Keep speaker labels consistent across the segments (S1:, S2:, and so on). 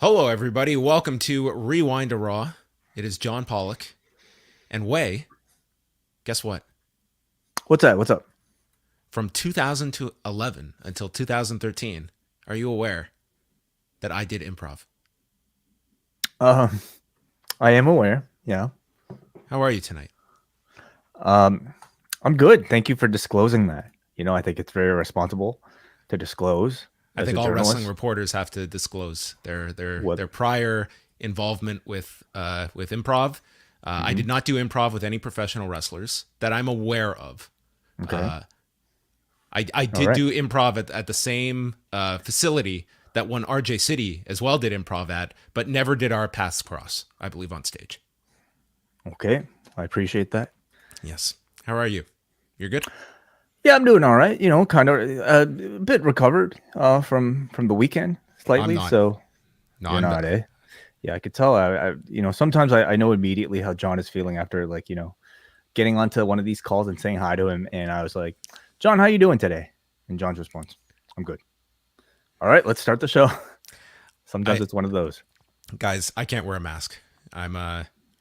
S1: Hello, everybody. Welcome to Rewind to Raw. It is John Pollock. And Way, guess what?
S2: What's that? What's up?
S1: From 2011 until 2013, are you aware that I did improv?
S2: Um, I am aware. Yeah.
S1: How are you tonight?
S2: Um, I'm good. Thank you for disclosing that. I think it's very responsible to disclose
S1: I
S2: as
S1: think
S2: a
S1: all wrestling
S2: journalist.
S1: reporters have to disclose their their
S2: What?
S1: their prior involvement with improv. I
S2: Hmm.
S1: did not do improv with any professional wrestlers that I'm aware of.
S2: Okay.
S1: Uh, I
S2: All
S1: did
S2: right.
S1: do improv at the same facility that one RJ City as well did improv at, but never did our paths cross, I believe, on stage.
S2: Okay. I appreciate that.
S1: Yes. How are you? You're good?
S2: Yeah, I'm doing all right. Kind of a bit recovered from the weekend
S1: I'm
S2: slightly.
S1: not.
S2: So
S1: No,
S2: you're
S1: I'm.
S2: not, eh? Yeah, I could tell. Sometimes I know immediately how John is feeling after getting onto one of these calls and saying hi to him, and I was like, John, how you doing today? And John's response, I'm good. All right, let's start the show. Sometimes
S1: I
S2: it's one of those.
S1: Guys, I can't wear a mask. I'm.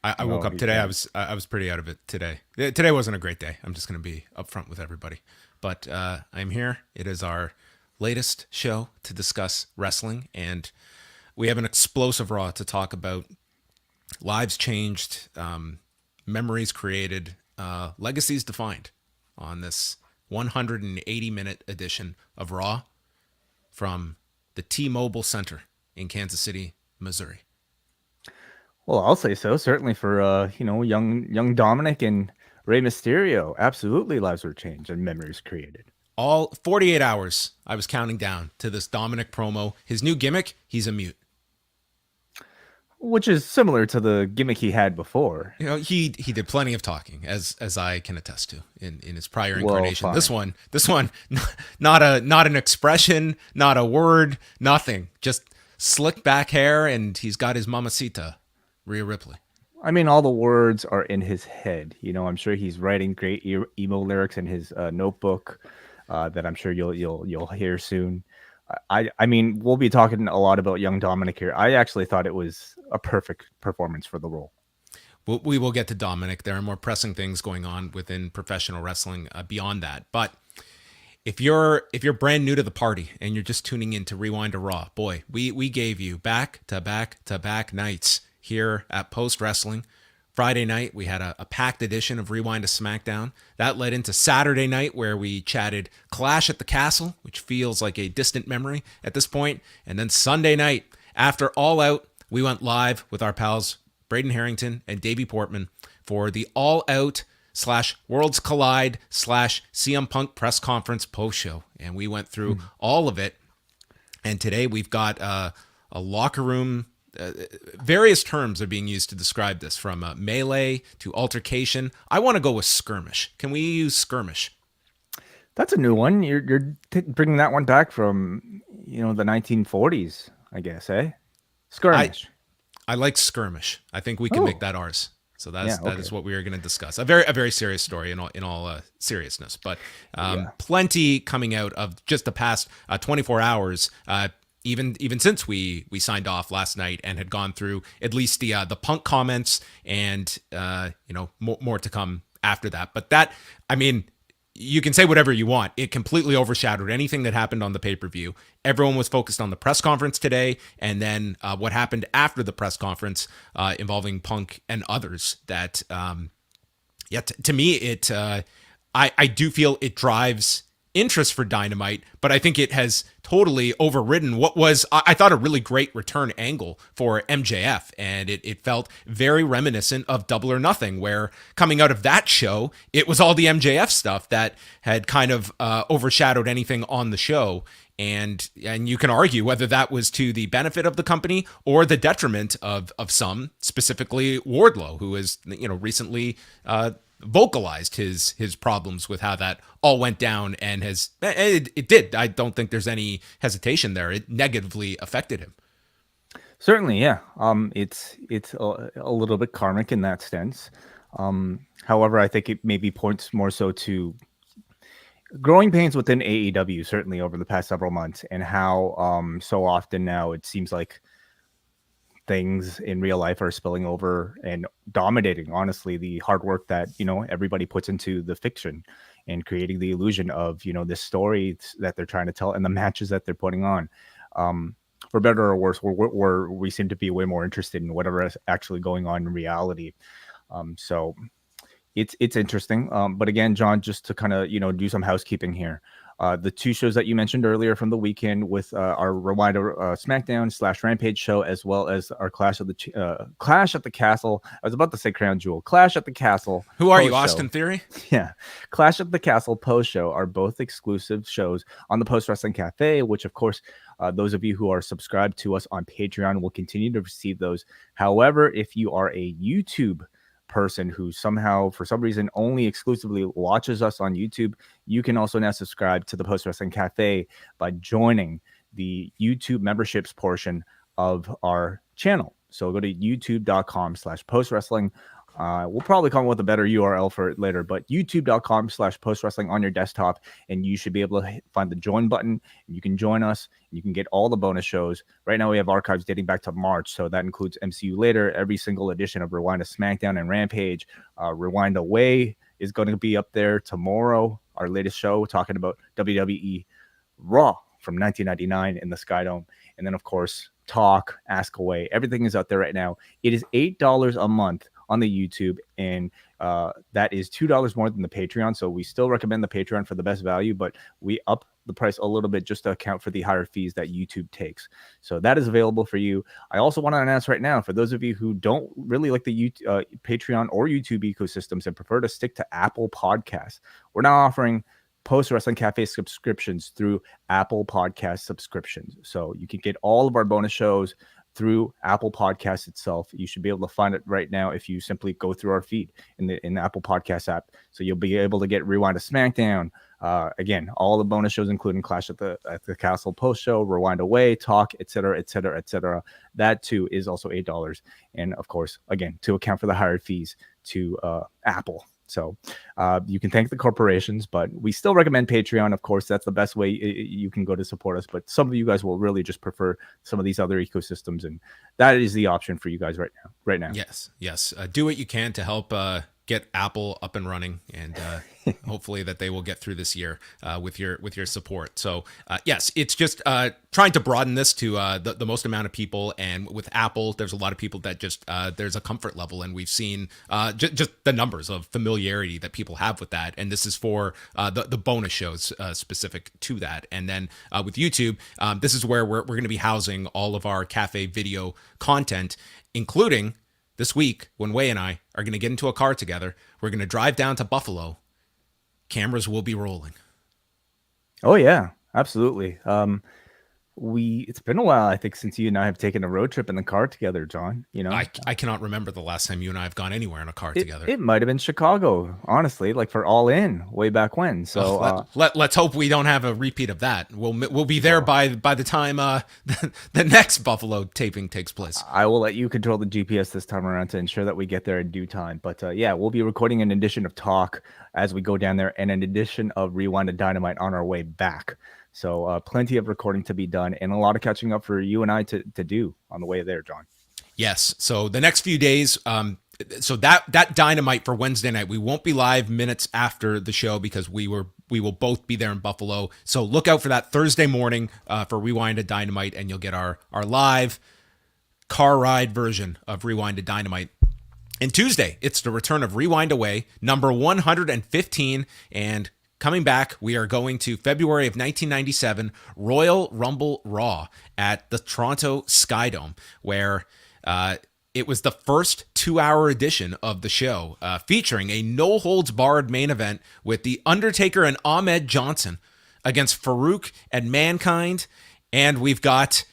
S1: I woke
S2: No,
S1: up
S2: you
S1: today. I
S2: can't.
S1: was. I was pretty out of it today. Today wasn't a great day. I'm just going to be upfront with everybody. But I'm here. It is our latest show to discuss wrestling, and we have an explosive Raw to talk about. Lives changed, memories created, legacies defined on this 180-minute edition of Raw from the T-Mobile Center in Kansas City, Missouri.
S2: Well, I'll say so. Certainly for young Dominik and Rey Mysterio. Absolutely, lives were changed and memories created.
S1: All 48 hours, I was counting down to this Dominik promo. His new gimmick, he's a mute.
S2: Which is similar to the gimmick he had before.
S1: He did plenty of talking, as I can attest to in his prior
S2: Well,
S1: incarnation. This
S2: fine.
S1: one, this one, not an expression, not a word, nothing. Just slick back hair, and he's got his mamacita, Rhea Ripley.
S2: I mean, all the words are in his head. I'm sure he's writing great emo lyrics in his notebook that I'm sure you'll hear soon. I mean, we'll be talking a lot about young Dominik here. I actually thought it was a perfect performance for the role.
S1: We will get to Dominik. There are more pressing things going on within professional wrestling beyond that. But if you're brand new to the party and you're just tuning in to Rewind to Raw, boy, we gave you back to back to back nights here at Post Wrestling. Friday night, we had a packed edition of Rewind to SmackDown. That led into Saturday night, where we chatted Clash at the Castle, which feels like a distant memory at this point. And then Sunday night, after All Out, we went live with our pals Braden Harrington and Davey Portman for the All Out / Worlds Collide / CM Punk press conference post show. And we went through all of it. And today we've got a locker room. Various terms are being used to describe this, from melee to altercation. I want to go with skirmish. Can we use skirmish?
S2: That's a new one. You're bringing that one back from the 1940s, I guess, eh?
S1: I
S2: Skirmish.
S1: I like skirmish. I think we can make
S2: Oh,
S1: that ours. So
S2: yeah.
S1: that
S2: Okay.
S1: is what we are going to discuss. A very serious story in all seriousness, but
S2: Yeah.
S1: plenty coming out of just the past 24 hours. Even since we signed off last night and had gone through at least the Punk comments, and more to come after that. But that, I mean, you can say whatever you want. It completely overshadowed anything that happened on the pay-per-view. Everyone was focused on the press conference today, and then what happened after the press conference involving Punk and others. That, to me, I do feel it drives interest for Dynamite, but I think it has totally overridden what was, I thought, a really great return angle for MJF. And it felt very reminiscent of Double or Nothing, where coming out of that show, it was all the MJF stuff that had kind of overshadowed anything on the show. And you can argue whether that was to the benefit of the company or the detriment of some, specifically Wardlow, who has recently vocalized his problems with how that all went down, and it did. I don't think there's any hesitation there. It negatively affected him.
S2: Certainly, yeah. It's a little bit karmic in that sense. However, I think it maybe points more so to growing pains within AEW, certainly over the past several months, and how so often now it seems like things in real life are spilling over and dominating, honestly, the hard work that, everybody puts into the fiction and creating the illusion of, this story that they're trying to tell and the matches that they're putting on. For better or worse, we seem to be way more interested in whatever is actually going on in reality. So it's interesting. But again, John, just to kind of, do some housekeeping here. The two shows that you mentioned earlier from the weekend with our Rewind SmackDown / Rampage show, as well as our Clash at the Castle. I was about to say Crown Jewel. Clash at the Castle.
S1: Who are you, Austin Theory?
S2: Yeah. Clash at the Castle post show are both exclusive shows on the Post Wrestling Cafe, which, of course, those of you who are subscribed to us on Patreon will continue to receive those. However, if you are a YouTube person who somehow, for some reason, only exclusively watches us on YouTube, you can also now subscribe to the Post Wrestling Cafe by joining the YouTube memberships portion of our channel. So go to youtube.com/Post Wrestling. We'll probably come up with a better URL for it later, but youtube.com/Post Wrestling on your desktop, and you should be able to find the join button. You can join us. You can get all the bonus shows. Right now, we have archives dating back to March, so that includes MCU Later, every single edition of Rewind to SmackDown and Rampage. Rewind Away is going to be up there tomorrow. Our latest show talking about WWE Raw from 1999 in the Skydome, and then of course Talk, Ask Away. Everything is out there right now. It is $8 a month on the YouTube, and that is $2 more than the Patreon. So we still recommend the Patreon for the best value, but we up the price a little bit just to account for the higher fees that YouTube takes. So that is available for you. I also want to announce right now, for those of you who don't really like the Patreon or YouTube ecosystems and prefer to stick to Apple Podcasts, we're now offering Post Wrestling Cafe subscriptions through Apple Podcast subscriptions. So you can get all of our bonus shows through Apple Podcasts itself. You should be able to find it right now if you simply go through our feed in the Apple Podcast app. So you'll be able to get Rewind to SmackDown. Again, all the bonus shows, including Clash at the Castle post show, Rewind Away, Talk, etc., etc., etc. That too is also $8, and of course, again, to account for the higher fees to Apple. So you can thank the corporations, but we still recommend Patreon. Of course, that's the best way you can go to support us. But some of you guys will really just prefer some of these other ecosystems, and that is the option for you guys right now.
S1: Yes. Do what you can to help get Apple up and running, and hopefully that they will get through this year with your support. So yes, it's just trying to broaden this to the most amount of people. And with Apple, there's a lot of people that just there's a comfort level, and we've seen just the numbers of familiarity that people have with that. And this is for the bonus shows specific to that. And then with YouTube, this is where we're going to be housing all of our cafe video content, including this week when Wei and I are going to get into a car together. We're going to drive down to Buffalo. Cameras will be rolling.
S2: Oh yeah, absolutely. It's been a while, I think, since you and I have taken a road trip in the car together, John.
S1: I cannot remember the last time you and I have gone anywhere in a car together.
S2: It might have been Chicago, honestly, like for All In way back when. So
S1: let's hope we don't have a repeat of that. We'll be there by the time the next Buffalo taping takes place.
S2: I will let you control the GPS this time around to ensure that we get there in due time. But yeah, we'll be recording an edition of Talk as we go down there, and an edition of Rewind to Dynamite on our way back. So plenty of recording to be done, and a lot of catching up for you and I to do on the way there, John.
S1: Yes. So the next few days, so that Dynamite for Wednesday night, we won't be live minutes after the show because we will both be there in Buffalo. So look out for that Thursday morning for Rewind to Dynamite, and you'll get our live car ride version of Rewind to Dynamite. And Tuesday, it's the return of Rewind Away, number 115, and coming back, we are going to February of 1997, Royal Rumble Raw at the Toronto Skydome, where it was the first 2-hour edition of the show, featuring a no-holds-barred main event with The Undertaker and Ahmed Johnson against Farouk and Mankind. And we've got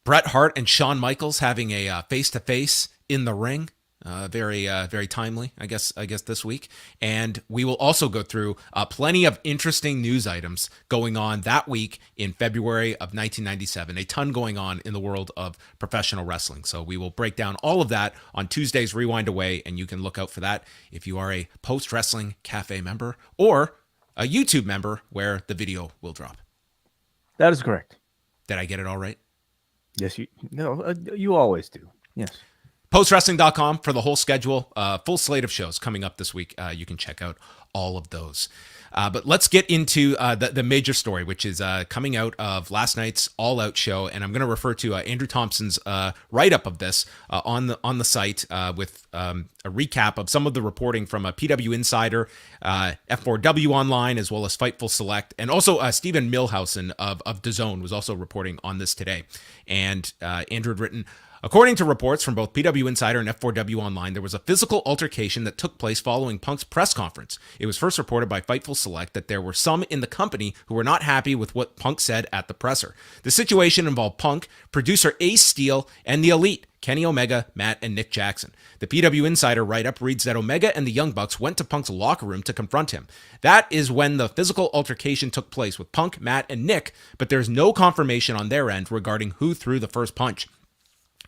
S1: Bret Hart and Shawn Michaels having a face-to-face in the ring. Very timely, I guess this week. And we will also go through plenty of interesting news items going on that week in February of 1997. A ton going on in the world of professional wrestling. So we will break down all of that on Tuesday's Rewind Away, and you can look out for that if you are a Post Wrestling Cafe member or a YouTube member where the video will drop.
S2: That is correct.
S1: Did I get it all right?
S2: Yes, you always do. Yes.
S1: Postwrestling.com for the whole schedule, full slate of shows coming up this week. You can check out all of those. But let's get into the major story, which is coming out of last night's All Out show, and I'm going to refer to Andrew Thompson's write-up of this on the site with a recap of some of the reporting from PW Insider, F4W Online, as well as Fightful Select, and also Stephen Milhausen of DAZN was also reporting on this today. And Andrew had written, according to reports from both PW Insider and F4W Online, there was a physical altercation that took place following Punk's press conference. It was first reported by Fightful Select that there were some in the company who were not happy with what Punk said at the presser. The situation involved Punk, producer Ace Steel, and the Elite, Kenny Omega, Matt, and Nick Jackson. The PW Insider write-up reads that Omega and the Young Bucks went to Punk's locker room to confront him. That is when the physical altercation took place with Punk, Matt, and Nick, but there's no confirmation on their end regarding who threw the first punch.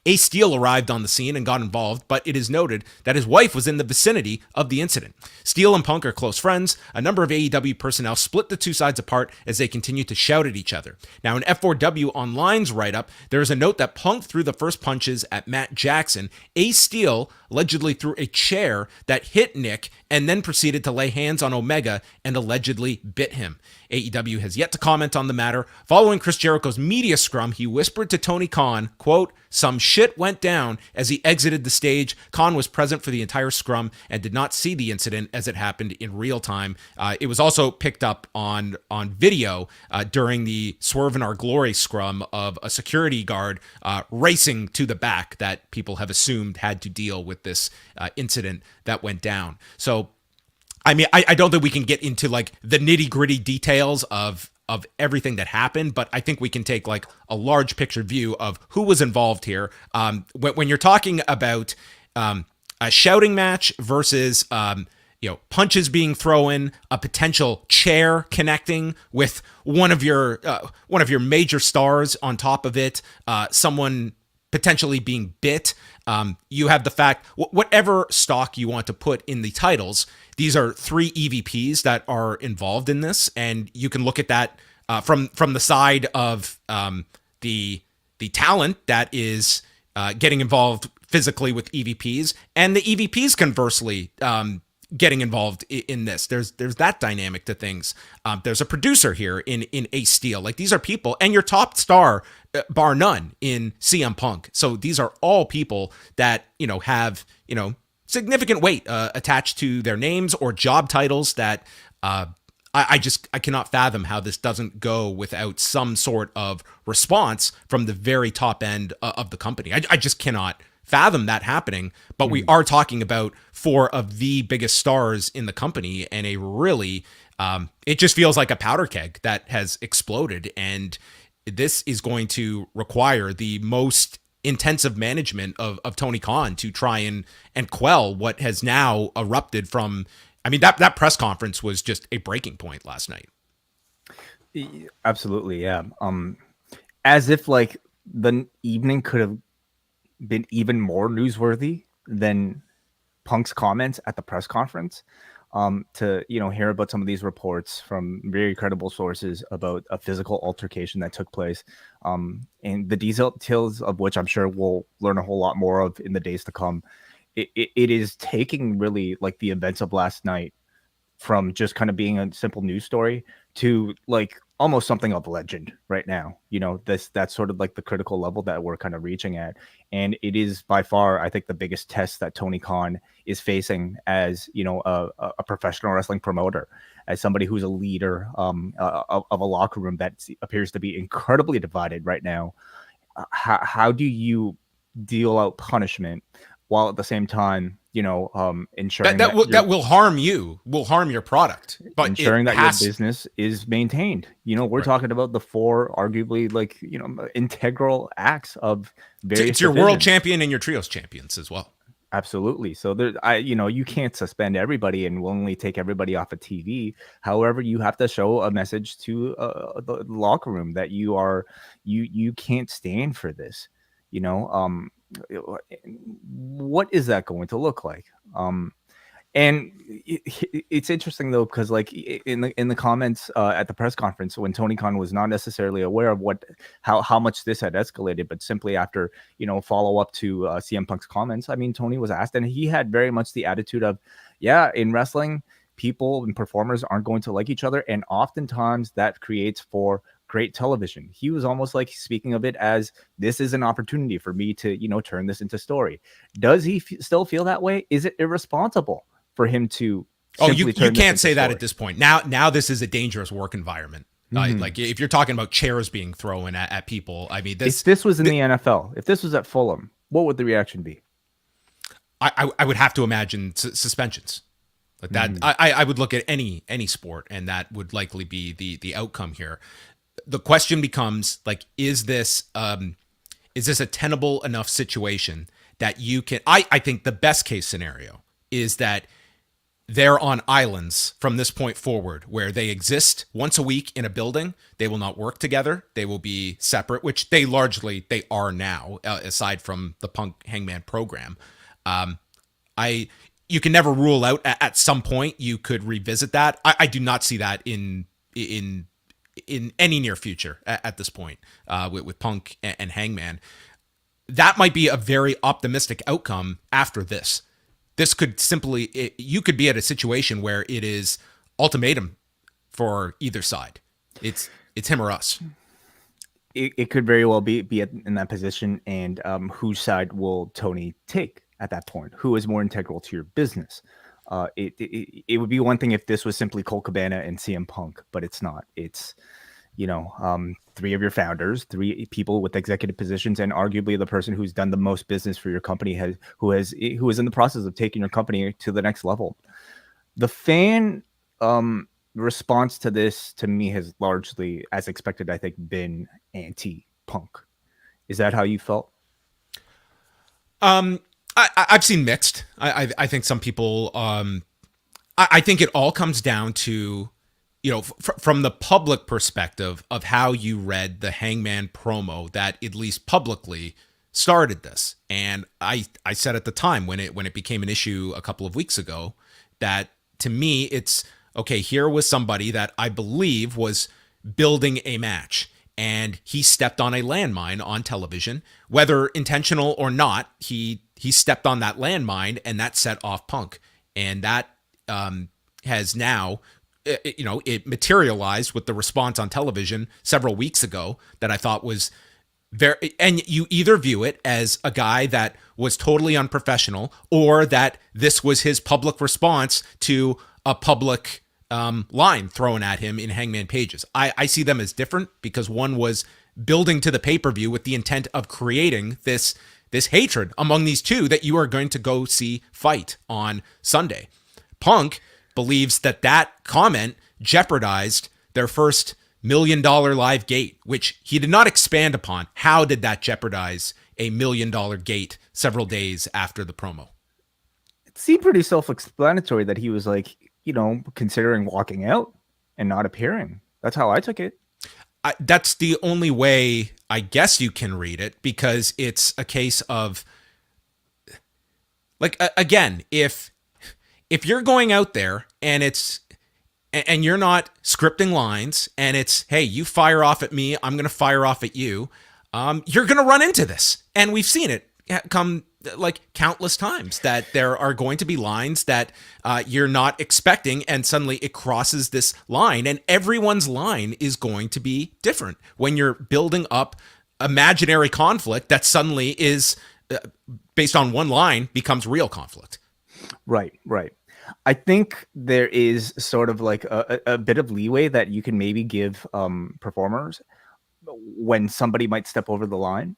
S1: Ace Steel arrived on the scene and got involved, but it is noted that his wife was in the vicinity of the incident. Steel and Punk are close friends. A number of AEW personnel split the two sides apart as they continue to shout at each other. Now, in F4W Online's write-up, there is a note that Punk threw the first punches at Matt Jackson. Ace Steel allegedly threw a chair that hit Nick and then proceeded to lay hands on Omega and allegedly bit him. AEW has yet to comment on the matter. Following Chris Jericho's media scrum, he whispered to Tony Khan, quote, "Some shit went down," as he exited the stage. Khan was present for the entire scrum and did not see the incident as it happened in real time. It was also picked up on video during the Swerve in Our Glory scrum of a security guard racing to the back that people have assumed had to deal with this incident that went down. So, I mean, I don't think we can get into like the nitty gritty details of everything that happened, but I think we can take like a large picture view of who was involved here. When you're talking about a shouting match versus punches being thrown, a potential chair connecting with one of your major stars on top of it, someone potentially being bit. You have the fact, whatever stock you want to put in the titles, these are 3 EVPs that are involved in this, and you can look at that from the side of the talent that is getting involved physically with EVPs, and the EVPs conversely getting involved in this. There's that dynamic to things. There's a producer here in Ace Steel. Like, these are people, and your top star, bar none, in CM Punk. So these are all people that have significant weight attached to their names or job titles that I cannot fathom how this doesn't go without some sort of response from the very top end of the company. I just cannot fathom that happening, but we are talking about 4 of the biggest stars in the company, and a really it just feels like a powder keg that has exploded, and this is going to require the most intensive management of Tony Khan to try and quell what has now erupted from. I mean, that press conference was just a breaking point last night.
S2: Absolutely, yeah. As if like the evening could have been even more newsworthy than Punk's comments at the press conference. To hear about some of these reports from very credible sources about a physical altercation that took place, and the details of which I'm sure we'll learn a whole lot more of in the days to come. It is taking really like the events of last night from just kind of being a simple news story to like almost something of legend right now. That's sort of like the critical level that we're kind of reaching at. And it is by far, I think, the biggest test that Tony Khan is facing as, a professional wrestling promoter, as somebody who's a leader of a locker room that appears to be incredibly divided right now. How do you deal out punishment while at the same time, ensuring
S1: that will harm you, will harm your product, but
S2: ensuring that your business is maintained. We're right. Talking about the 4 arguably integral acts of various.
S1: It's your
S2: divisions.
S1: World champion and your trios champions as well.
S2: Absolutely. So you can't suspend everybody and willingly take everybody off of TV. However, you have to show a message to the locker room that you can't stand for this. What is that going to look like? And it's interesting though, because like in the comments at the press conference, when Tony Khan was not necessarily aware of how much this had escalated, but simply after follow up to CM Punk's comments, I mean, Tony was asked, and he had very much the attitude of, yeah, in wrestling, people and performers aren't going to like each other, and oftentimes that creates for great television. He was almost like speaking of it as, this is an opportunity for me to turn this into story. Does he still feel that way? Is it irresponsible for him to
S1: you can't say that at this point. Now this is a dangerous work environment. Like if you're talking about chairs being thrown at people, I mean,
S2: if this was in the NFL, if this was at Fulham, what would the reaction be?
S1: I would have to imagine suspensions. Like that, I would look at any sport, and that would likely be the outcome here. The question becomes, like, is this a tenable enough situation that you can? I think the best case scenario is that they're on islands from this point forward, where they exist once a week in a building. They will not work together. They will be separate, which they are now, aside from the Punk Hangman program. You can never rule out at some point you could revisit that. I do not see that in any near future at this point with Punk and Hangman. That might be a very optimistic outcome after this. This could you could be at a situation where it is ultimatum for either side. It's him or us.
S2: It could very well be in that position. And whose side will Tony take at that point? Who is more integral to your business? It would be one thing if this was simply Colt Cabana and CM Punk, but it's not. It's three of your founders, three people with executive positions, and arguably the person who's done the most business for your company, who is in the process of taking your company to the next level. The fan response to this, to me, has largely, as expected, I think, been anti-Punk. Is that how you felt?
S1: I've seen mixed. I think some people. I think it all comes down to, from the public perspective of how you read the Hangman promo that at least publicly started this. And I said at the time when it became an issue a couple of weeks ago, that to me it's okay. Here was somebody that I believe was building a match, and he stepped on a landmine on television, whether intentional or not. He stepped on that landmine, and that set off Punk, and that has now, it materialized with the response on television several weeks ago that I thought was very, and you either view it as a guy that was totally unprofessional, or that this was his public response to a public line thrown at him in Hangman Pages. I see them as different, because one was building to the pay-per-view with the intent of creating this hatred among these two that you are going to go see fight on Sunday. Punk believes that comment jeopardized their first $1 million live gate, which he did not expand upon. How did that jeopardize a $1 million gate several days after the promo?
S2: It seemed pretty self-explanatory that he was like, considering walking out and not appearing. That's how I took it.
S1: That's the only way I guess you can read it, because it's a case of, like, again, if you're going out there and you're not scripting lines, and it's, hey, you fire off at me, I'm going to fire off at you, you're going to run into this. And we've seen it come like countless times, that there are going to be lines that you're not expecting, and suddenly it crosses this line, and everyone's line is going to be different when you're building up imaginary conflict that suddenly is based on one line becomes real conflict.
S2: Right. I think there is sort of like a bit of leeway that you can maybe give performers when somebody might step over the line.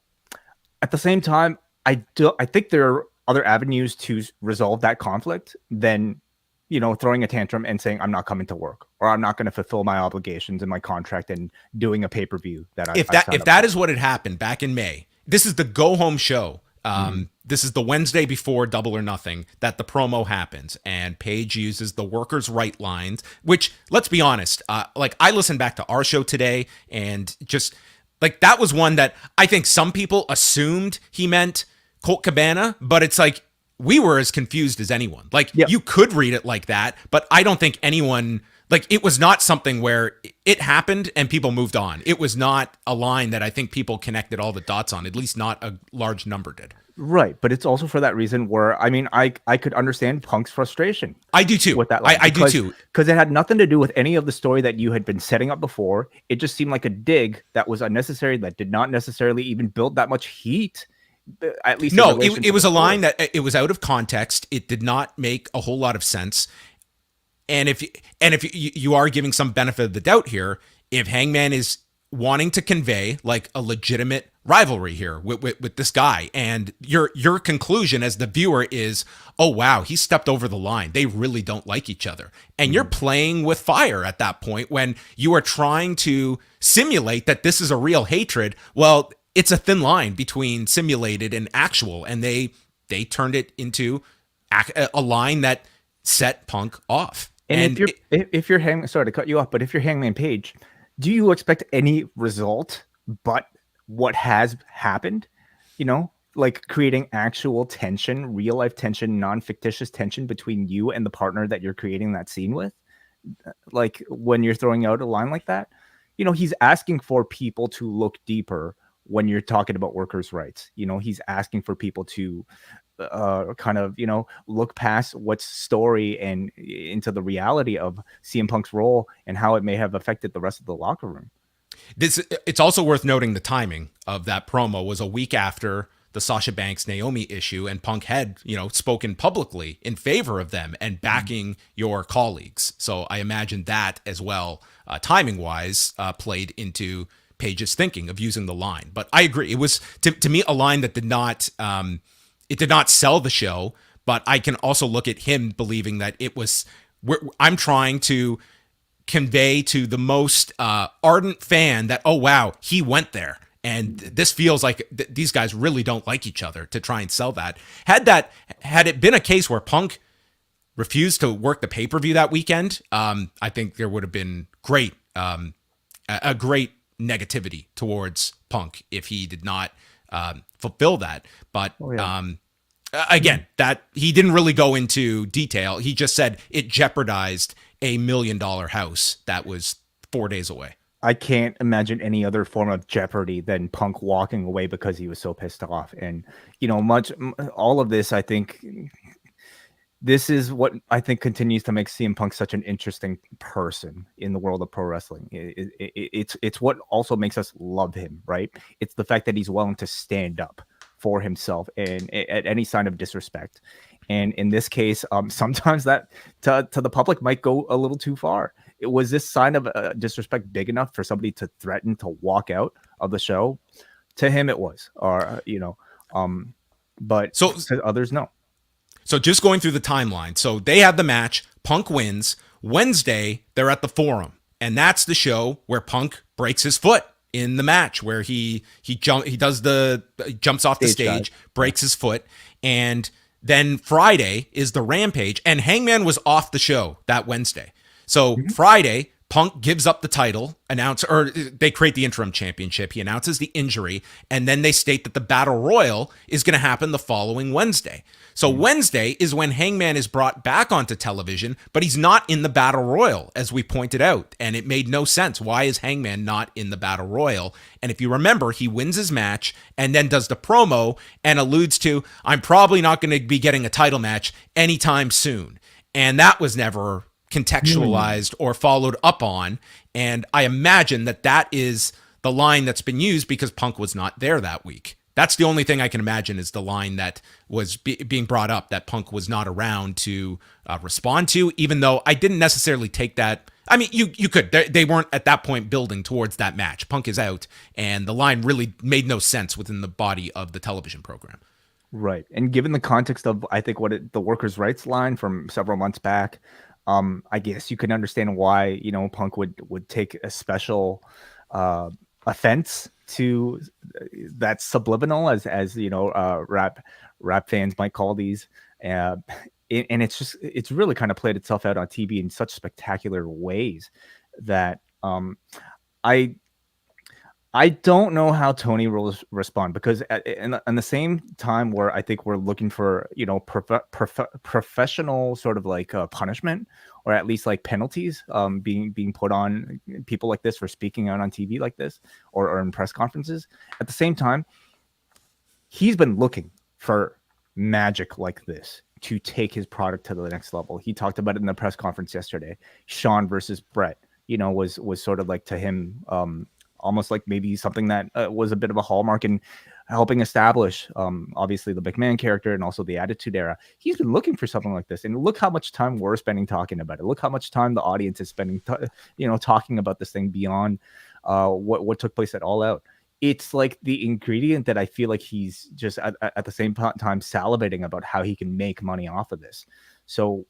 S2: At the same time, I think there are other avenues to resolve that conflict than, throwing a tantrum and saying, I'm not coming to work, or I'm not going to fulfill my obligations in my contract and doing a pay-per-view
S1: if that is what had happened back in May. This is the go-home show. This is the Wednesday before Double or Nothing that the promo happens, and Paige uses the workers' right lines, which, let's be honest, like, I listened back to our show today, and just like, that was one that I think some people assumed he meant Colt Cabana, but it's like, we were as confused as anyone. Like,
S2: Yep.
S1: you could read it like that, but I don't think anyone, like, it was not something where it happened and people moved on. It was not a line that I think people connected all the dots on, at least not a large number did.
S2: Right, but it's also for that reason where, I mean, I could understand Punk's frustration.
S1: I do too.
S2: With that line,
S1: I do too.
S2: Because it had nothing to do with any of the story that you had been setting up before. It just seemed like a dig that was unnecessary, that did not necessarily even build that much heat. At least
S1: no, it was a line that it was out of context. It did not make a whole lot of sense. And if you are giving some benefit of the doubt here, if Hangman is wanting to convey like a legitimate rivalry here with this guy, and your conclusion as the viewer is, oh wow, he stepped over the line, they really don't like each other, and you're playing with fire at that point when you are trying to simulate that this is a real hatred. Well, it's a thin line between simulated and actual, and they turned it into a line that set Punk off.
S2: And if you're Hangman, sorry to cut you off, but if you're Hangman Page, do you expect any result but what has happened? You know, like creating actual tension, real life tension, non-fictitious tension between you and the partner that you're creating that scene with. Like when you're throwing out a line like that, you know, he's asking for people to look deeper when you're talking about workers' rights. You know, he's asking for people to kind of, you know, look past what's story and into the reality of CM Punk's role and how it may have affected the rest of the locker room.
S1: It's also worth noting the timing of that promo was a week after the Sasha Banks Naomi issue, and Punk had, you know, spoken publicly in favor of them and backing your colleagues. So I imagine that as well, timing wise, played into Page's thinking of using the line. But I agree, it was to me a line that did not sell the show. But I can also look at him believing that it was. I'm trying to convey to the most ardent fan that, oh wow, he went there, and this feels like these guys really don't like each other, to try and sell that. Had it been a case where Punk refused to work the pay-per-view that weekend, I think there would have been a great negativity towards Punk if he did not fulfill that. But again, that he didn't really go into detail. He just said it jeopardized $1 million house that was 4 days away.
S2: I can't imagine any other form of jeopardy than Punk walking away because he was so pissed off. And, you know, all of this, I think this is what I think continues to make CM Punk such an interesting person in the world of pro wrestling. It's what also makes us love him, right? It's the fact that he's willing to stand up for himself and at any sign of disrespect. And in this case, sometimes that to the public might go a little too far. Was this sign of disrespect big enough for somebody to threaten to walk out of the show? To him, it was, or you know, but to others, no.
S1: So just going through the timeline. So they have the match. Punk wins. Wednesday, they're at the Forum, and that's the show where Punk breaks his foot in the match, where he jumps off the stage, breaks his foot, and then Friday is the Rampage, and Hangman was off the show that Wednesday. So Friday, Punk gives up the title, they create the interim championship. He announces the injury, and then they state that the Battle Royal is going to happen the following Wednesday. So Wednesday is when Hangman is brought back onto television, but he's not in the Battle Royal, as we pointed out, and it made no sense. Why is Hangman not in the Battle Royal? And if you remember, he wins his match and then does the promo and alludes to, I'm probably not going to be getting a title match anytime soon. And that was never contextualized or followed up on. And I imagine that is the line that's been used because Punk was not there that week. That's the only thing I can imagine is the line that was being brought up, that Punk was not around to respond to, even though I didn't necessarily take that. I mean, you could. They weren't at that point building towards that match. Punk is out, and the line really made no sense within the body of the television program.
S2: Right. And given the context of, I think, the workers' rights line from several months back, I guess you can understand why, you know, Punk would take a special offense to that subliminal, as you know, rap fans might call these, and it's really kind of played itself out on TV in such spectacular ways that I I don't know how Tony will respond, because in the same time where I think we're looking for, professional sort of like punishment, or at least like penalties being put on people like this for speaking out on TV like this, or in press conferences. At the same time, he's been looking for magic like this to take his product to the next level. He talked about it in the press conference yesterday. Sean versus Brett, was sort of like to him almost like maybe something that was a bit of a hallmark in helping establish obviously the McMahon character and also the Attitude Era. He's been looking for something like this, and look how much time we're spending talking about it. Look how much time the audience is spending talking about this thing beyond what took place at All Out. It's like the ingredient that I feel like he's just at the same time salivating about how he can make money off of this. So,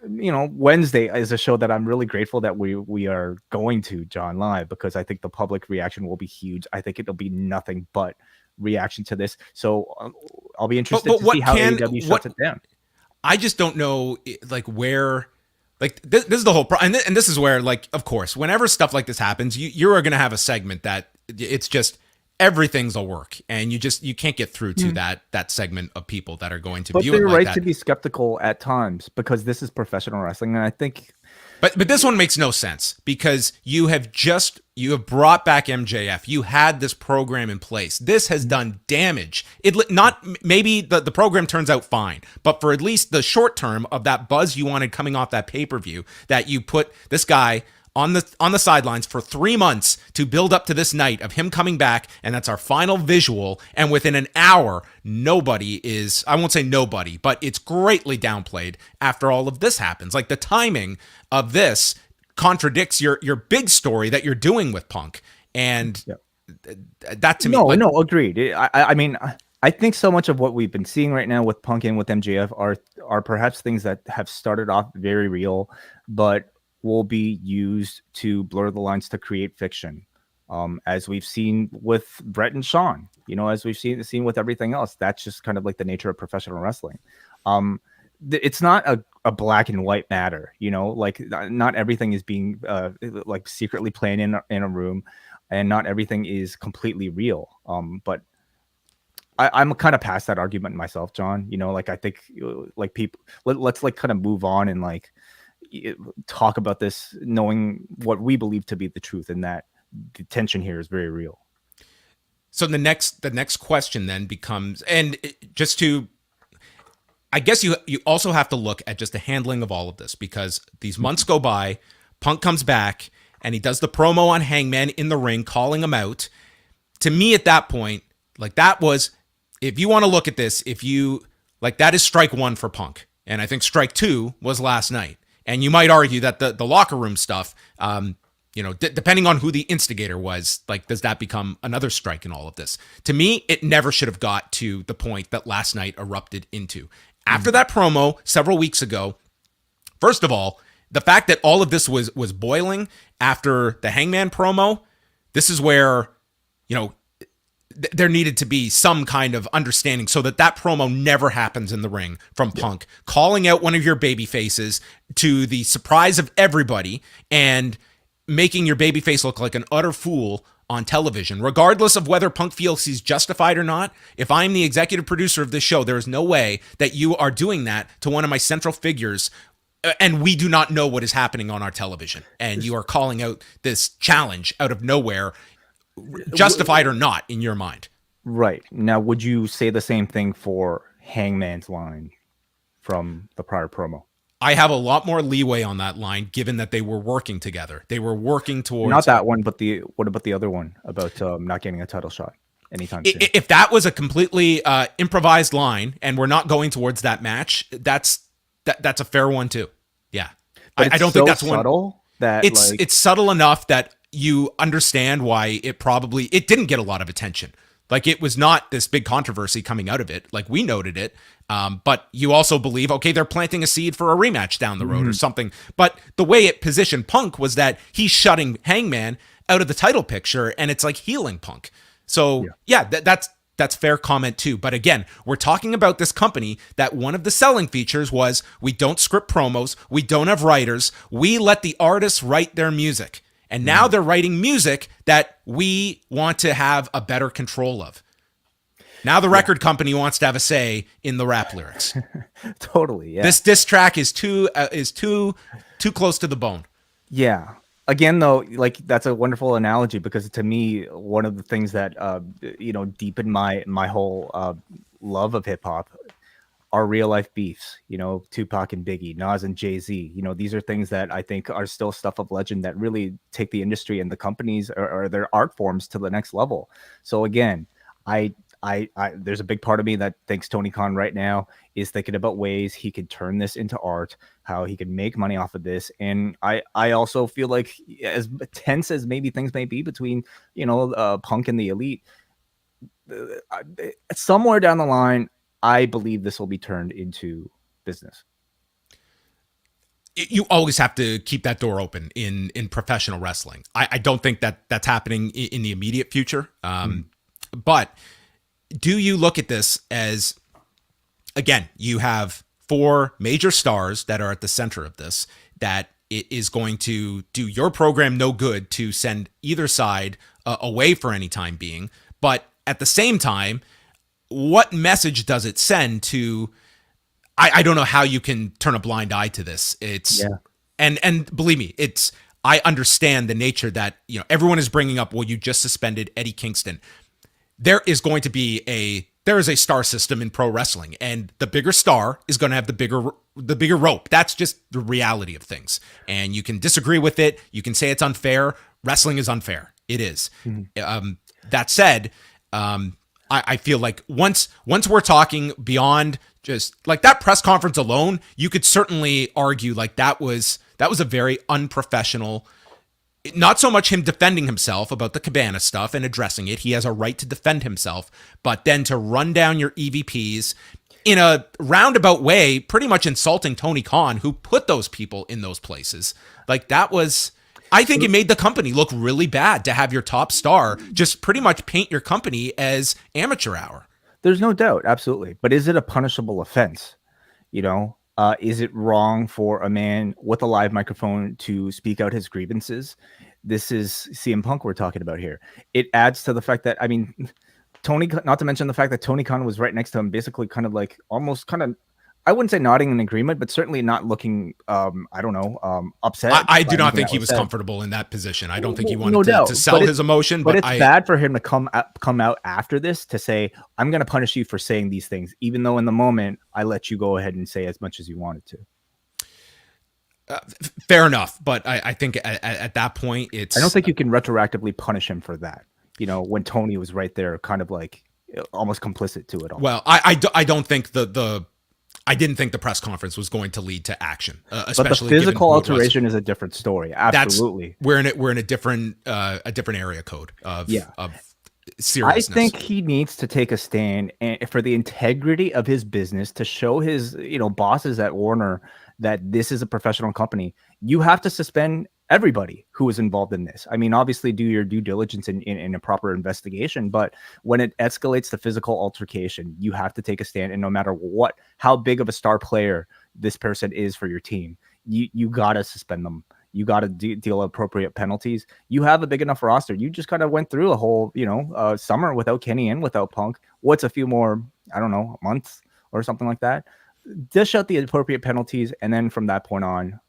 S2: Wednesday is a show that I'm really grateful that we are going to, John, live, because I think the public reaction will be huge. I think it'll be nothing but reaction to this. So I'll be interested to see how AEW shuts it down.
S1: I just don't know, like, where. Like, this is the whole problem. And this is where, like, of course, whenever stuff like this happens, you are going to have a segment that it's just everything's a work, and you can't get through to that segment of people that are going to view it like that. But they're right
S2: to be skeptical at times, because this is professional wrestling, and I think.
S1: But this one makes no sense, because you have brought back MJF. You had this program in place. This has done damage. Maybe the program turns out fine, but for at least the short term of that buzz you wanted coming off that pay-per-view, that you put this guy on the sidelines for 3 months to build up to this night of him coming back, and that's our final visual, and within an hour, I won't say nobody, but it's greatly downplayed after all of this happens. Like, the timing of this contradicts your big story that you're doing with Punk, and that to me...
S2: No, agreed. I mean, I think so much of what we've been seeing right now with Punk and with MJF are perhaps things that have started off very real, but will be used to blur the lines to create fiction, as we've seen with Brett and Sean. As we've seen with everything else. That's just kind of like the nature of professional wrestling. It's not a black and white matter. Like, not everything is being like secretly playing in a room, and not everything is completely real. But I'm kind of past that argument myself, John. Like, I think like people, let's like kind of move on and like talk about this knowing what we believe to be the truth, and that the tension here is very real.
S1: So the next question then becomes, and just to, I guess you also have to look at just the handling of all of this, because these months go by, Punk comes back, and he does the promo on Hangman in the ring, calling him out. To me, at that point, like, that was, if you want to look at this, that is strike one for Punk. And I think strike two was last night. And you might argue that the locker room stuff, depending on who the instigator was, like, does that become another strike in all of this? To me, it never should have got to the point that last night erupted into. After that promo several weeks ago, first of all, the fact that all of this was boiling after the Hangman promo, this is where, there needed to be some kind of understanding so that promo never happens in the ring from Punk, calling out one of your baby faces to the surprise of everybody and making your baby face look like an utter fool on television, regardless of whether Punk feels he's justified or not. If I'm the executive producer of this show, there is no way that you are doing that to one of my central figures, and we do not know what is happening on our television, and you are calling out this challenge out of nowhere, justified or not, in your mind.
S2: Right. Now, would you say the same thing for Hangman's line from the prior promo?
S1: I have a lot more leeway on that line, given that they were working together. They were working towards...
S2: Not that one, but what about the other one about not getting a title shot anytime soon?
S1: If that was a completely improvised line and we're not going towards that match, that's a fair one too. Yeah. I don't think that's
S2: subtle
S1: one... It's subtle enough that you understand why it didn't get a lot of attention. Like, it was not this big controversy coming out of it. Like, we noted it. But you also believe, okay, they're planting a seed for a rematch down the road or something. But the way it positioned Punk was that he's shutting Hangman out of the title picture, and it's like healing Punk. So that's fair comment too. But again, we're talking about this company that one of the selling features was we don't script promos. We don't have writers. We let the artists write their music. And now they're writing music that we want to have a better control of. Now the record company wants to have a say in the rap lyrics.
S2: Totally, yeah.
S1: This diss track is too close to the bone.
S2: Yeah. Again, though, like that's a wonderful analogy because to me, one of the things that deepened my whole love of hip hop are real life beefs. Tupac and Biggie, Nas and Jay-Z. These are things that I think are still stuff of legend that really take the industry and the companies or their art forms to the next level. So again, I there's a big part of me that thinks Tony Khan right now is thinking about ways he could turn this into art, how he could make money off of this. And I also feel like, as tense as maybe things may be between Punk and the Elite, somewhere down the line, I believe this will be turned into business.
S1: You always have to keep that door open in professional wrestling. I don't think that's happening in the immediate future. But do you look at this as, again, you have 4 major stars that are at the center of this, that it is going to do your program no good to send either side away for any time being. But at the same time, what message does it send to, I don't know how you can turn a blind eye to this. And believe me, I understand the nature that, everyone is bringing up, well, you just suspended Eddie Kingston. There is going to be a star system in pro wrestling, and the bigger star is going to have the bigger rope. That's just the reality of things. And you can disagree with it. You can say it's unfair. Wrestling is unfair. It is. That said, I feel like once we're talking beyond just like that press conference alone, you could certainly argue like that was a very unprofessional. Not so much him defending himself about the Cabana stuff and addressing it. He has a right to defend himself, but then to run down your EVPs in a roundabout way, pretty much insulting Tony Khan, who put those people in those places. Like that was, I think it made the company look really bad to have your top star just pretty much paint your company as amateur hour.
S2: There's no doubt. Absolutely. But is it a punishable offense? Is it wrong for a man with a live microphone to speak out his grievances? This is CM Punk we're talking about here. It adds to the fact that, Tony, not to mention the fact that Tony Khan was right next to him, basically kind of like almost kind of, I wouldn't say nodding in agreement, but certainly not looking, upset.
S1: I do not think he was comfortable in that position. I don't think he wanted to sell his emotion.
S2: But it's bad for him to come out after this to say, I'm going to punish you for saying these things, even though in the moment I let you go ahead and say as much as you wanted to.
S1: Fair enough. But I think at that point, I
S2: don't think you can retroactively punish him for that. When Tony was right there, kind of like almost complicit to it all.
S1: Well, I don't think I didn't think the press conference was going to lead to action, especially
S2: but the physical alteration is a different story. Absolutely,
S1: we're in a different area code of seriousness.
S2: I think he needs to take a stand for the integrity of his business, to show his bosses at Warner that this is a professional company. You have to suspend everybody who is involved in this. Obviously do your due diligence in a proper investigation, but when it escalates to physical altercation, you have to take a stand. And no matter how big of a star player this person is for your team, you got to suspend them. You got to deal appropriate penalties. You have a big enough roster. You just kind of went through a whole, summer without Kenny and without Punk. What's a few more, months or something like that? Dish out the appropriate penalties. And then from that point on,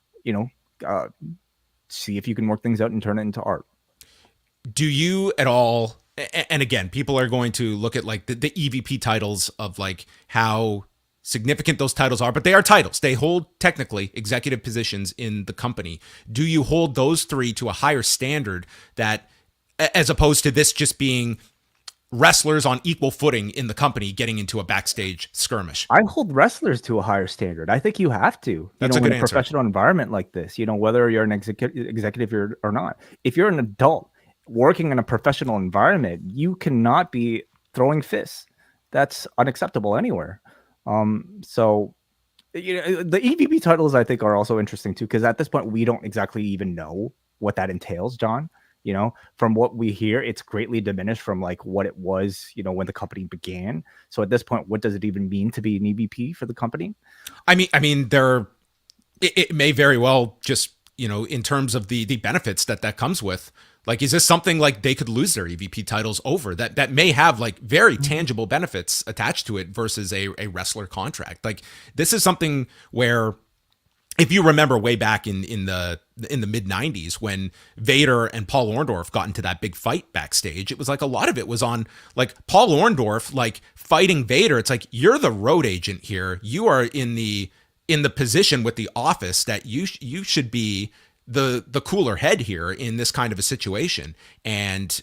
S2: see if you can work things out and turn it into art.
S1: Do you at all, and again, people are going to look at like the EVP titles of like how significant those titles are, but they are titles. They hold technically executive positions in the company. Do you hold those 3 to a higher standard, that as opposed to this just being wrestlers on equal footing in the company getting into a backstage skirmish?
S2: I hold wrestlers to a higher standard. I think you have to.
S1: That's a good answer.
S2: Professional environment like this, whether you're an executive or not. If you're an adult working in a professional environment, you cannot be throwing fists. That's unacceptable anywhere. So the EVP titles I think are also interesting too, because at this point we don't exactly even know what that entails, John. From what we hear, it's greatly diminished from like what it was, when the company began. So at this point, what does it even mean to be an EVP for the company?
S1: It may very well just in terms of the benefits that comes with, like, is this something like they could lose their EVP titles over that may have like very tangible benefits attached to it versus a wrestler contract? Like, this is something where, if you remember way back in the mid 90s when Vader and Paul Orndorff got into that big fight backstage, it was like a lot of it was on like Paul Orndorff like fighting Vader. It's like, you're the road agent here. You are in the position with the office that you should be the cooler head here in this kind of a situation. And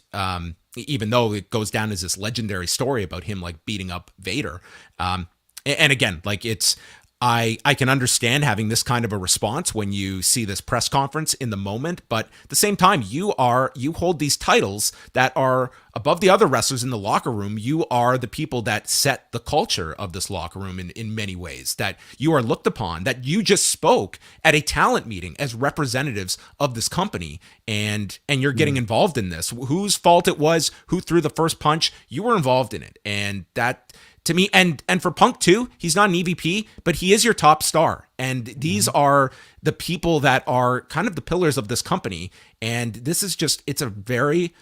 S1: even though it goes down as this legendary story about him like beating up Vader, and again, like, it's, I can understand having this kind of a response when you see this press conference in the moment, but at the same time, you hold these titles that are above the other wrestlers in the locker room. You are the people that set the culture of this locker room in many ways, that you are looked upon, that you just spoke at a talent meeting as representatives of this company, and you're getting involved in this. Whose fault it was, who threw the first punch, you were involved in it. And that, to me, and for Punk too, he's not an EVP, but he is your top star. And these are the people that are kind of the pillars of this company. And this is just, it's a very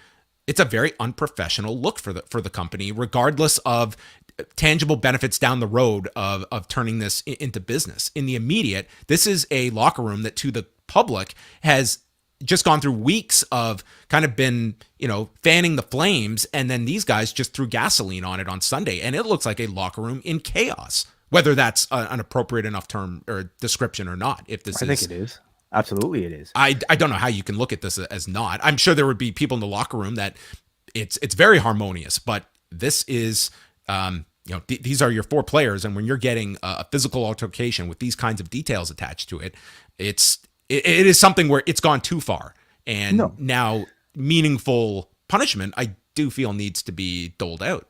S1: unprofessional look for the company, regardless of tangible benefits down the road of turning this into business. In the immediate, this is a locker room that to the public has just gone through weeks of kind of been, fanning the flames. And then these guys just threw gasoline on it on Sunday. And it looks like a locker room in chaos, whether that's an appropriate enough term or description or not. I
S2: think it is. Absolutely it is.
S1: I don't know how you can look at this as not. I'm sure there would be people in the locker room that it's very harmonious, but this is, these are your four players. And when you're getting a physical altercation with these kinds of details attached to it, it is something where it's gone too far. And now meaningful punishment, I do feel, needs to be doled out.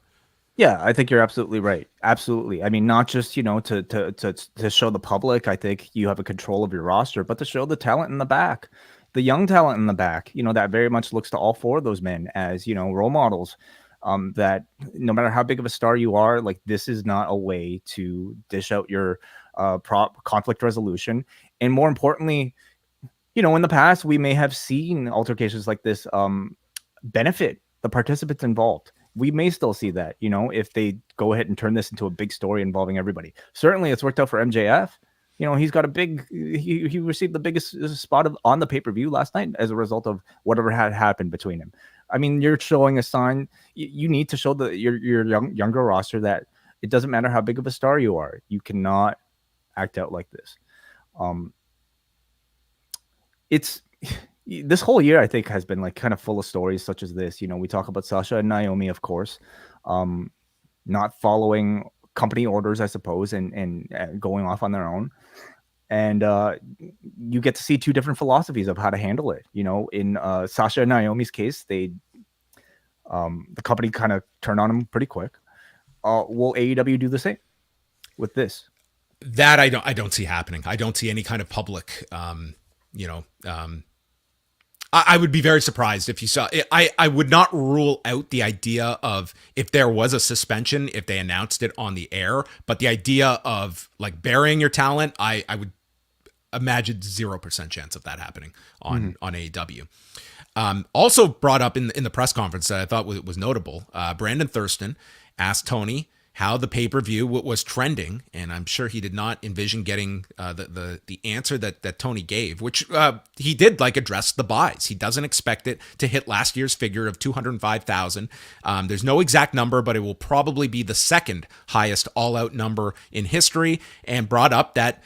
S2: Yeah, I think you're absolutely right. Absolutely. I mean, not just, to show the public, I think you have a control of your roster, but to show the talent in the back, the young talent in the back, that very much looks to all four of those men as, role models, that no matter how big of a star you are, like, this is not a way to dish out your conflict resolution. And more importantly, in the past, we may have seen altercations like this benefit the participants involved. We may still see that, if they go ahead and turn this into a big story involving everybody. Certainly, it's worked out for MJF. He's got he received the biggest spot on the pay-per-view last night as a result of whatever had happened between him. I mean, you're showing a sign. You need to show your younger roster that it doesn't matter how big of a star you are. You cannot act out like this. It's this whole year, I think, has been like kind of full of stories such as this. We talk about Sasha and Naomi, of course, not following company orders, I suppose, and going off on their own. And you get to see two different philosophies of how to handle it. In Sasha and Naomi's case, the company kind of turned on them pretty quick. Will AEW do the same with this?
S1: That I don't see happening. I don't see any kind of public, I would be very surprised if you saw it. I would not rule out the idea of, if there was a suspension, if they announced it on the air, but the idea of like burying your talent, I would imagine 0% chance of that happening on AEW. Also brought up in the press conference that I thought was notable, Brandon Thurston asked Tony how the pay-per-view was trending, and I'm sure he did not envision getting the answer that Tony gave, which he did address the buys. He doesn't expect it to hit last year's figure of 205,000. There's no exact number, but it will probably be the second highest all-out number in history, and brought up that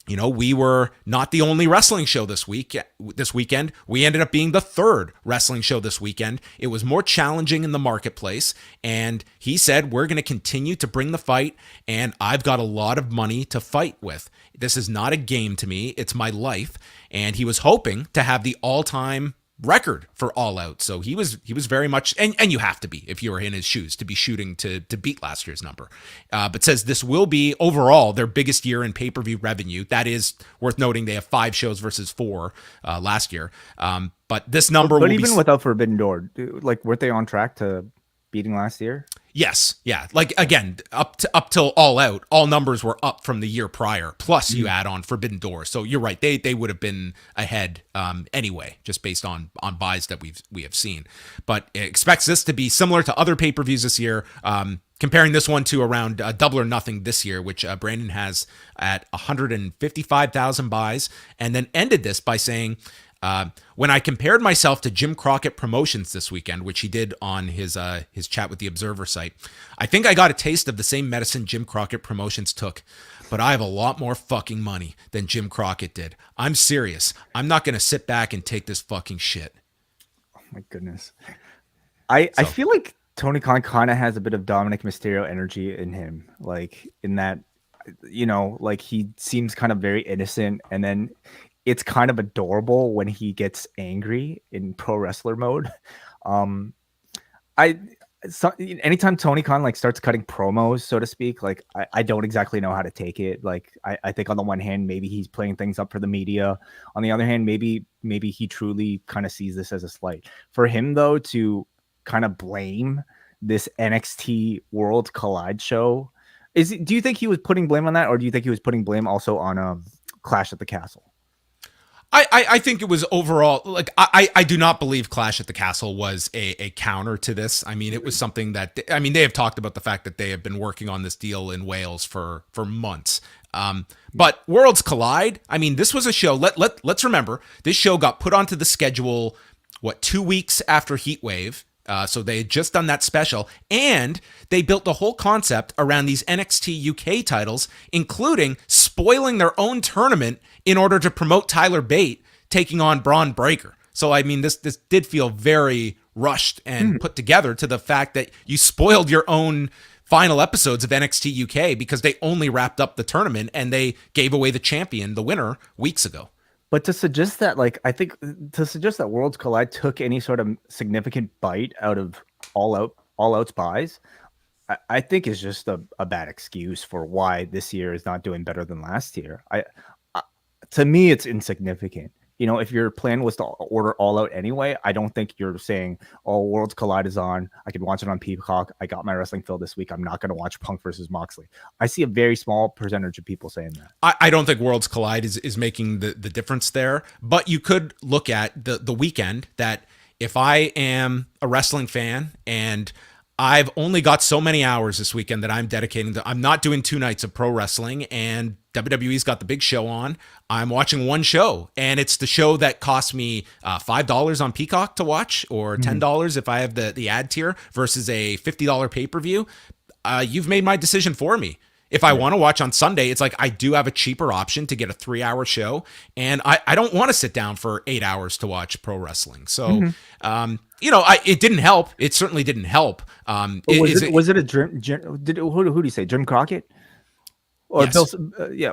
S1: we were not the only wrestling show this weekend. We ended up being the third wrestling show this weekend. It was more challenging in the marketplace. And he said, we're going to continue to bring the fight. And I've got a lot of money to fight with. This is not a game to me. It's my life. And he was hoping to have the all-time record for All Out. So he was very much, and you have to be, if you were in his shoes, to be shooting to beat last year's number. But says this will be overall their biggest year in pay-per-view revenue. That is worth noting. They have 5 shows versus 4 last year. But this number
S2: but even without Forbidden Door, weren't they on track to beating last year?
S1: Yes, yeah. Like again, up till All Out, all numbers were up from the year prior. Plus, you add on Forbidden Door, so you're right. They would have been ahead anyway, just based on buys that we have seen. But it expects this to be similar to other pay per views this year. Comparing this one to around Double or Nothing this year, which Brandon has at 155,000 buys, and then ended this by saying, when I compared myself to Jim Crockett Promotions this weekend, which he did on his chat with the Observer site, I think I got a taste of the same medicine Jim Crockett Promotions took, but I have a lot more fucking money than Jim Crockett did. I'm serious. I'm not going to sit back and take this fucking shit.
S2: Oh my goodness. I feel like Tony Khan kind of has a bit of Dominik Mysterio energy in him, like in that, like he seems kind of very innocent, and then it's kind of adorable when he gets angry in pro wrestler mode. Anytime Tony Khan like starts cutting promos, so to speak, like I don't exactly know how to take it. Like I think on the one hand, maybe he's playing things up for the media. On the other hand, maybe he truly kind of sees this as a slight. For him though, to kind of blame this NXT World Collide show, do you think he was putting blame on that, or do you think he was putting blame also on Clash at the Castle?
S1: I think it was overall, like, I do not believe Clash at the Castle was a counter to this. I mean, it was something that, they have talked about the fact that they have been working on this deal in Wales for months. But Worlds Collide, this was a show, let's remember, this show got put onto the schedule, 2 weeks after Heatwave. So they had just done that special, and they built the whole concept around these NXT UK titles, including spoiling their own tournament in order to promote Tyler Bate taking on Braun Breaker. So, this did feel very rushed and put together, to the fact that you spoiled your own final episodes of NXT UK because they only wrapped up the tournament and they gave away the champion, the winner, weeks ago.
S2: But to suggest that, Worlds Collide took any sort of significant bite out of All Out's buys, I think is just a bad excuse for why this year is not doing better than last year. To me, it's insignificant. If your plan was to order All Out anyway, I don't think you're saying, "Oh, Worlds Collide is on. I can watch it on Peacock. I got my wrestling fill this week. I'm not going to watch Punk versus Moxley." I see a very small percentage of people saying that.
S1: I don't think Worlds Collide is making the difference there. But you could look at the weekend, that if I am a wrestling fan and I've only got so many hours this weekend that I'm dedicating to, I'm not doing 2 nights of pro wrestling, and WWE's got the big show on, I'm watching one show, and it's the show that cost me $5 on Peacock to watch, or $10 if I have the ad tier, versus a $50 pay-per-view. You've made my decision for me. If I want to watch on Sunday, it's like I do have a cheaper option to get a 3-hour show, and I don't want to sit down for 8 hours to watch pro wrestling. So, it didn't help. It certainly didn't help.
S2: Was it a Jim? Who do you say? Jim Crockett? Or
S1: yes.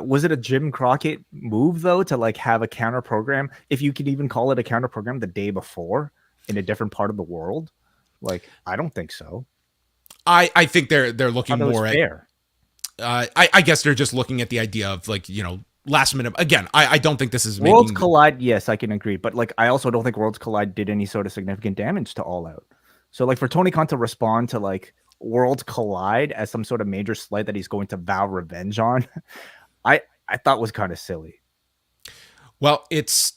S2: Was it a Jim Crockett move though to like have a counter program, if you could even call it a counter program, the day before in a different part of the world? Like, I don't think so.
S1: I think they're looking more at
S2: fair.
S1: I guess they're just looking at the idea of, like, last minute. Again, I don't think this is
S2: Worlds Collide. Yes, I can agree. But like, I also don't think Worlds Collide did any sort of significant damage to All Out. So like, for Tony Khan to respond to like Worlds Collide as some sort of major slight that he's going to vow revenge on, I thought was kind of silly.
S1: Well, it's,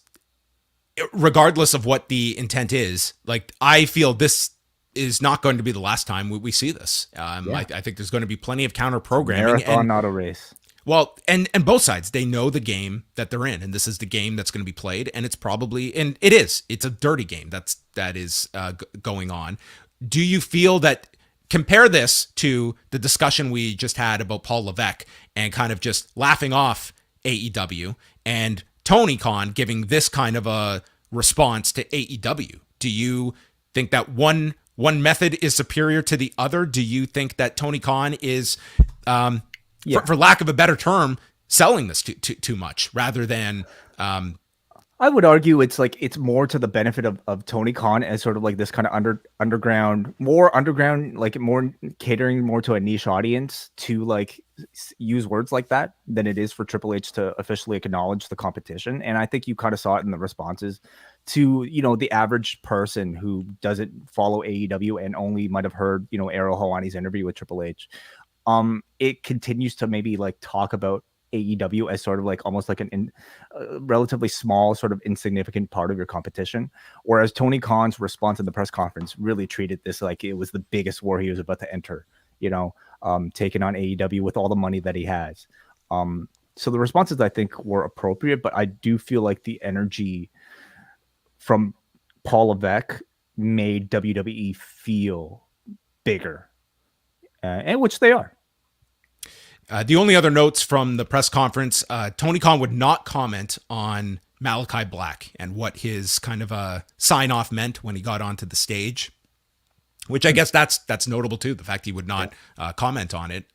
S1: regardless of what the intent is, like, I feel this is not going to be the last time we see this. I think there's going to be plenty of counter programming.
S2: Marathon, not a race.
S1: Well, and both sides, they know the game that they're in, and this is the game that's going to be played, and it's probably, and it's a dirty game that is going on. Do you feel that, compare this to the discussion we just had about Paul Levesque and kind of just laughing off AEW, and Tony Khan giving this kind of a response to AEW? Do you think that one method is superior to the other? Do you think that Tony Khan is, for lack of a better term, selling this too much, rather than
S2: I would argue it's more to the benefit of Tony Khan as sort of like this kind of underground, like more catering more to a niche audience to like use words like that than it is for Triple H to officially acknowledge the competition. And I think you kind of saw it in the responses to, the average person who doesn't follow AEW and only might have heard, Ariel Helwani's interview with Triple H, it continues to maybe like talk about AEW as sort of like almost like relatively small, sort of insignificant part of your competition. Whereas Tony Khan's response in the press conference really treated this like it was the biggest war he was about to enter, taking on AEW with all the money that he has. So the responses I think were appropriate, but I do feel like the energy from Paul Levesque made WWE feel bigger, and which they are.
S1: The only other notes from the press conference, Tony Khan would not comment on Malachi Black and what his kind of a sign-off meant when he got onto the stage, which I guess that's notable too, the fact he would not comment on it.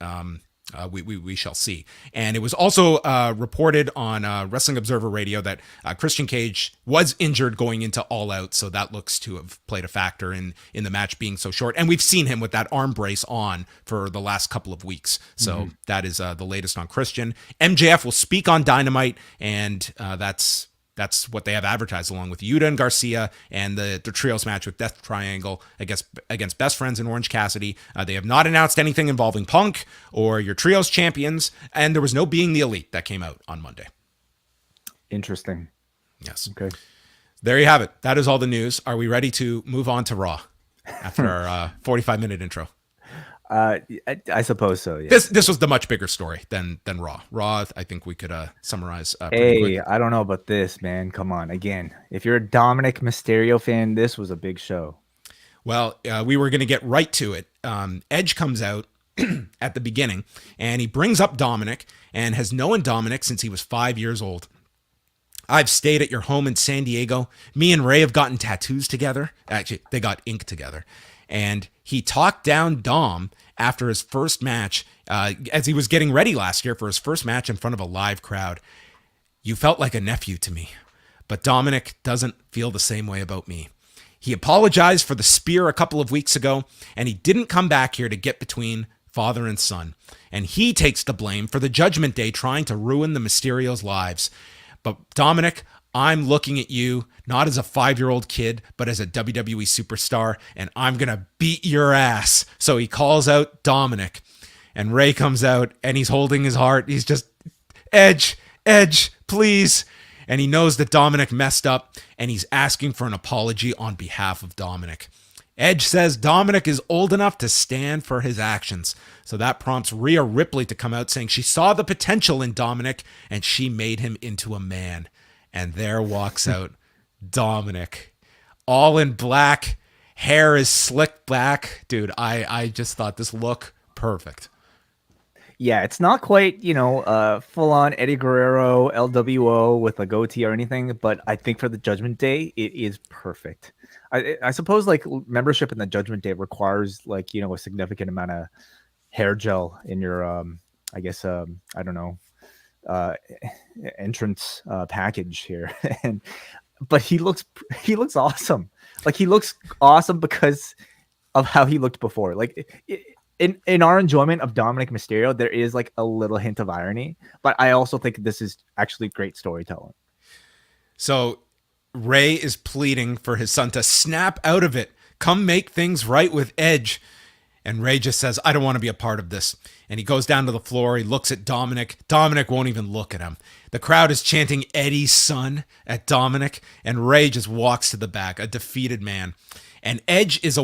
S1: We shall see. And it was also reported on Wrestling Observer Radio that Christian Cage was injured going into All Out, so that looks to have played a factor in the match being so short. And we've seen him with that arm brace on for the last couple of weeks. So that is the latest on Christian. MJF will speak on Dynamite, and that's what they have advertised, along with Yuta and Garcia and the trios match with Death Triangle against Best Friends and Orange Cassidy. They have not announced anything involving Punk or your trios champions, and there was no Being the Elite that came out on Monday.
S2: Interesting.
S1: Yes.
S2: Okay.
S1: There you have it. That is all the news. Are we ready to move on to Raw after our 45-minute intro?
S2: I suppose so. Yeah.
S1: This was the much bigger story than Raw. Raw, I think we could summarize.
S2: Hey,
S1: quick.
S2: I don't know about this, man. Come on, again. If you're a Dominik Mysterio fan, this was a big show.
S1: Well, we were going to get right to it. Edge comes out at the beginning, and he brings up Dominik and has known Dominik since he was 5 years old. I've stayed at your home in San Diego. Me and Ray have gotten tattoos together. Actually, they got ink together. And he talked down Dom after his first match, as he was getting ready last year for his first match in front of a live crowd. You felt like a nephew to me, but Dominik doesn't feel the same way about me. He apologized for the spear a couple of weeks ago, and he didn't come back here to get between father and son. And he takes the blame for the Judgment Day trying to ruin the Mysterios' lives. But Dominik, I'm looking at you not as a 5-year-old kid, but as a WWE superstar, and I'm going to beat your ass. So he calls out Dominik, and Ray comes out, and he's holding his heart. He's just, Edge, please. And he knows that Dominik messed up, and he's asking for an apology on behalf of Dominik. Edge says Dominik is old enough to stand for his actions. So that prompts Rhea Ripley to come out saying she saw the potential in Dominik, and she made him into a man. And there walks out Dominik, all in black, hair is slicked back. Dude, I just thought this looked perfect.
S2: Yeah, it's not quite, full on Eddie Guerrero, LWO with a goatee or anything, but I think for the Judgment Day, it is perfect. I suppose like membership in the Judgment Day requires like, a significant amount of hair gel in your, I don't know, entrance package here. But he looks awesome. Like he looks awesome because of how he looked before. Like in our enjoyment of Dominik Mysterio, there is like a little hint of irony, but I also think this is actually great storytelling.
S1: So Ray is pleading for his son to snap out of it. Come make things right with Edge. And Ray just says, I don't want to be a part of this. And he goes down to the floor. He looks at Dominik. Dominik won't even look at him. The crowd is chanting Eddie's son at Dominik. And Ray just walks to the back, a defeated man. And Edge is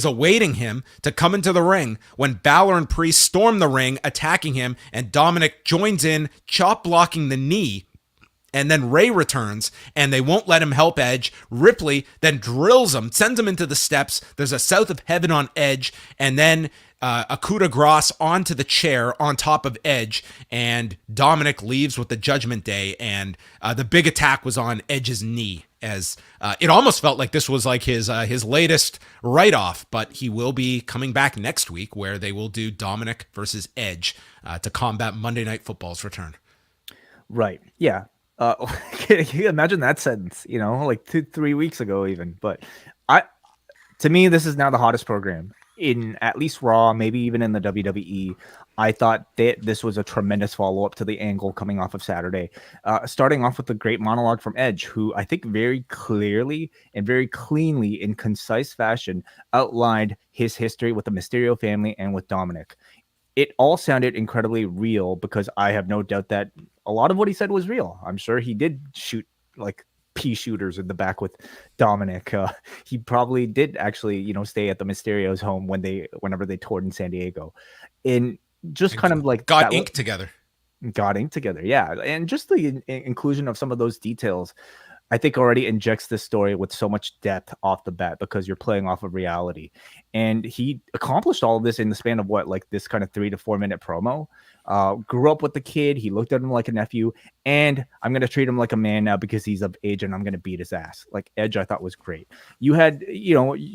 S1: awaiting him to come into the ring when Balor and Priest storm the ring, attacking him. And Dominik joins in, chop blocking the knee. And then Ray returns, and they won't let him help Edge. Ripley then drills him, sends him into the steps. There's a South of Heaven on Edge, and then a coup de grace onto the chair on top of Edge, and Dominik leaves with the Judgment Day, and the big attack was on Edge's knee, as it almost felt like this was like his latest write-off, but he will be coming back next week, where they will do Dominik versus Edge to combat Monday Night Football's return.
S2: Right, yeah. Can you imagine that sentence, like 2-3 weeks ago even? But to me, this is now the hottest program in at least Raw, maybe even in the WWE. I thought that this was a tremendous follow-up to the angle coming off of Saturday. Starting off with a great monologue from Edge, who I think very clearly and very cleanly in concise fashion outlined his history with the Mysterio family and with Dominik. It all sounded incredibly real because I have no doubt that a lot of what he said was real. I'm sure he did shoot like pea shooters in the back with Dominik. He probably did actually, stay at the Mysterio's home whenever they toured in San Diego, and just kind of like
S1: got ink together.
S2: Got ink together, yeah. And just the inclusion of some of those details, I think already injects this story with so much depth off the bat because you're playing off of reality. And he accomplished all of this in the span of this kind of 3 to 4 minute promo. Grew up with the kid. He looked at him like a nephew, and I'm going to treat him like a man now because he's of age and I'm going to beat his ass. Like Edge, I thought was great. You had,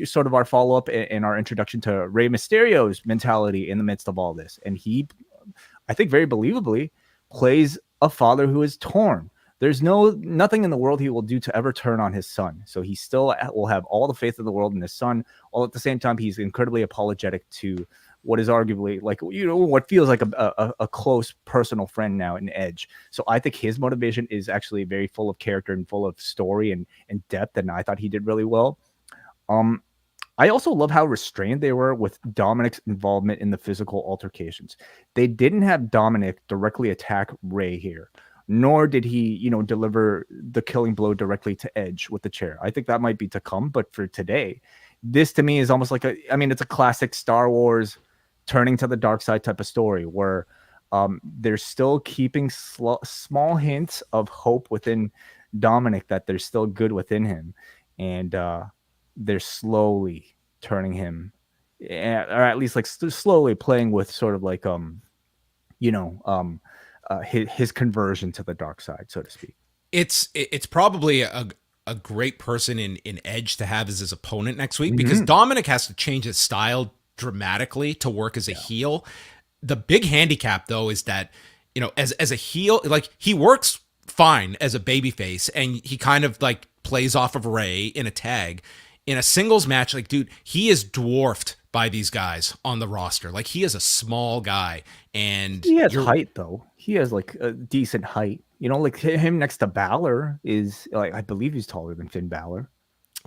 S2: sort of our follow up and our introduction to Rey Mysterio's mentality in the midst of all this. And he, I think very believably, plays a father who is torn. There's nothing in the world he will do to ever turn on his son. So he still will have all the faith of the world in his son, while at the same time he's incredibly apologetic to what is arguably what feels like a close personal friend now in Edge. So I think his motivation is actually very full of character and full of story and depth, and I thought he did really well. I also love how restrained they were with Dominik's involvement in the physical altercations. They didn't have Dominik directly attack Rey here, nor did he, deliver the killing blow directly to Edge with the chair. I think that might be to come, but for today, this to me is almost like it's a classic Star Wars turning to the dark side type of story where they're still keeping small hints of hope within Dominik that there's still good within him. And they're slowly turning him, or at least slowly playing with sort of his conversion to the dark side, so to speak.
S1: It's probably a great person in Edge to have as his opponent next week because Dominik has to change his style dramatically to work as a heel. The big handicap though is that, as a heel, he works fine as a babyface and he kind of plays off of Rey in a tag. In a singles match, dude, he is dwarfed by these guys on the roster. He is a small guy, and
S2: he has height though. He has a decent height. Him next to Balor is I believe he's taller than Finn Balor.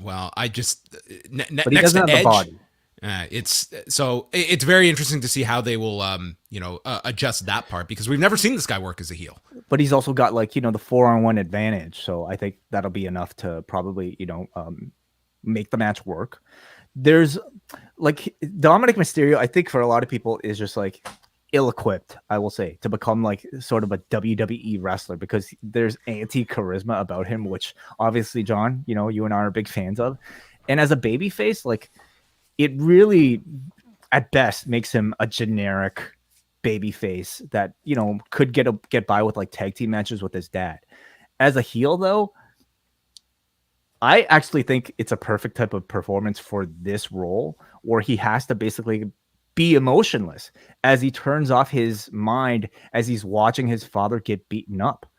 S1: Well, I just
S2: but he doesn't have Edge, the body.
S1: It's very interesting to see how they will adjust that part because we've never seen this guy work as a heel.
S2: But he's also got the 4-on-1 advantage, so I think that'll be enough to probably make the match work. There's Dominik Mysterio, I think for a lot of people is just ill-equipped, I will say, to become sort of a WWE wrestler because there's anti-charisma about him, which obviously, John, you and I are big fans of. And as a babyface, it really at best makes him a generic babyface that, could get by with tag team matches with his dad. As a heel though, I actually think it's a perfect type of performance for this role where he has to basically be emotionless as he turns off his mind as he's watching his father get beaten up.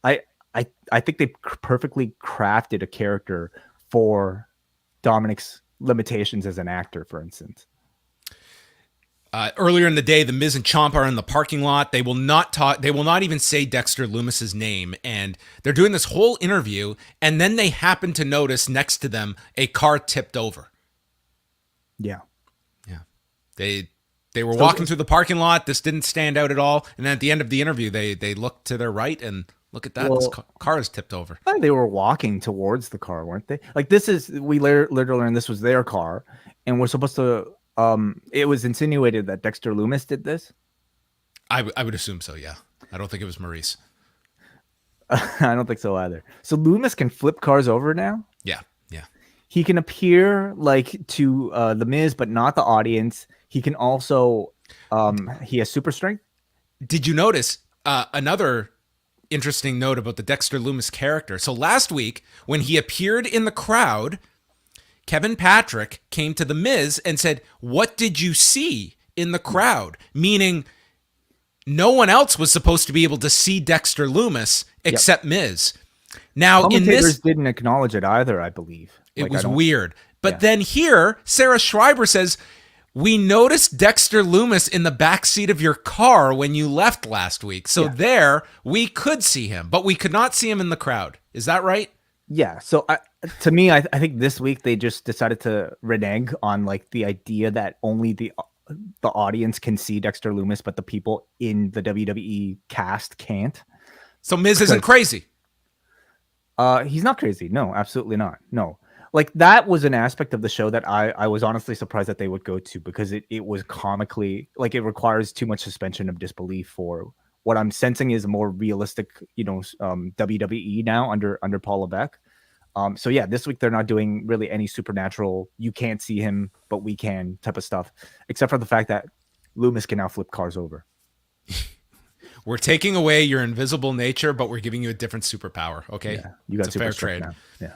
S2: I think they perfectly crafted a character for Dominik's limitations as an actor, for instance.
S1: Earlier in the day, the Miz and Ciampa are in the parking lot. They will not talk. They will not even say Dexter Lumis's name. And they're doing this whole interview. And then they happen to notice next to them a car tipped over.
S2: Yeah.
S1: Yeah. They were walking through the parking lot. This didn't stand out at all. And then at the end of the interview, they look to their right and look at that. This car is tipped over.
S2: They were walking towards the car, weren't they? We literally learned this was their car. And we're supposed to... it was insinuated that Dexter Lumis did this.
S1: I would assume so, yeah. I don't think it was Maurice.
S2: I don't think so either. So Lumis can flip cars over now?
S1: Yeah.
S2: He can appear to the Miz, but not the audience. He can also he has super strength.
S1: Did you notice another interesting note about the Dexter Lumis character? So last week when he appeared in the crowd, Kevin Patrick came to the Miz and said, "What did you see in the crowd?" Meaning no one else was supposed to be able to see Dexter Lumis except Miz. Now in this
S2: didn't acknowledge it either, I believe.
S1: It was weird. But then here, Sarah Schreiber says, We noticed Dexter Lumis in the backseat of your car when you left last week. So there, we could see him, but we could not see him in the crowd. Is that right?
S2: Yeah. So to me, I think this week they just decided to renege on like the idea that only the audience can see Dexter Lumis, but the people in the WWE cast can't.
S1: So Miz isn't crazy.
S2: He's not crazy. No, absolutely not. No. Like that was an aspect of the show that I was honestly surprised that they would go to, because it was comically, like, it requires too much suspension of disbelief for what I'm sensing is a more realistic, WWE now under Paul Levesque. So yeah, this week they're not doing really any supernatural, you can't see him, but we can type of stuff, except for the fact that Lumis can now flip cars over.
S1: We're taking away your invisible nature, but we're giving you a different superpower. Okay.
S2: Yeah, you got
S1: it's a fair trade.
S2: Now. Yeah.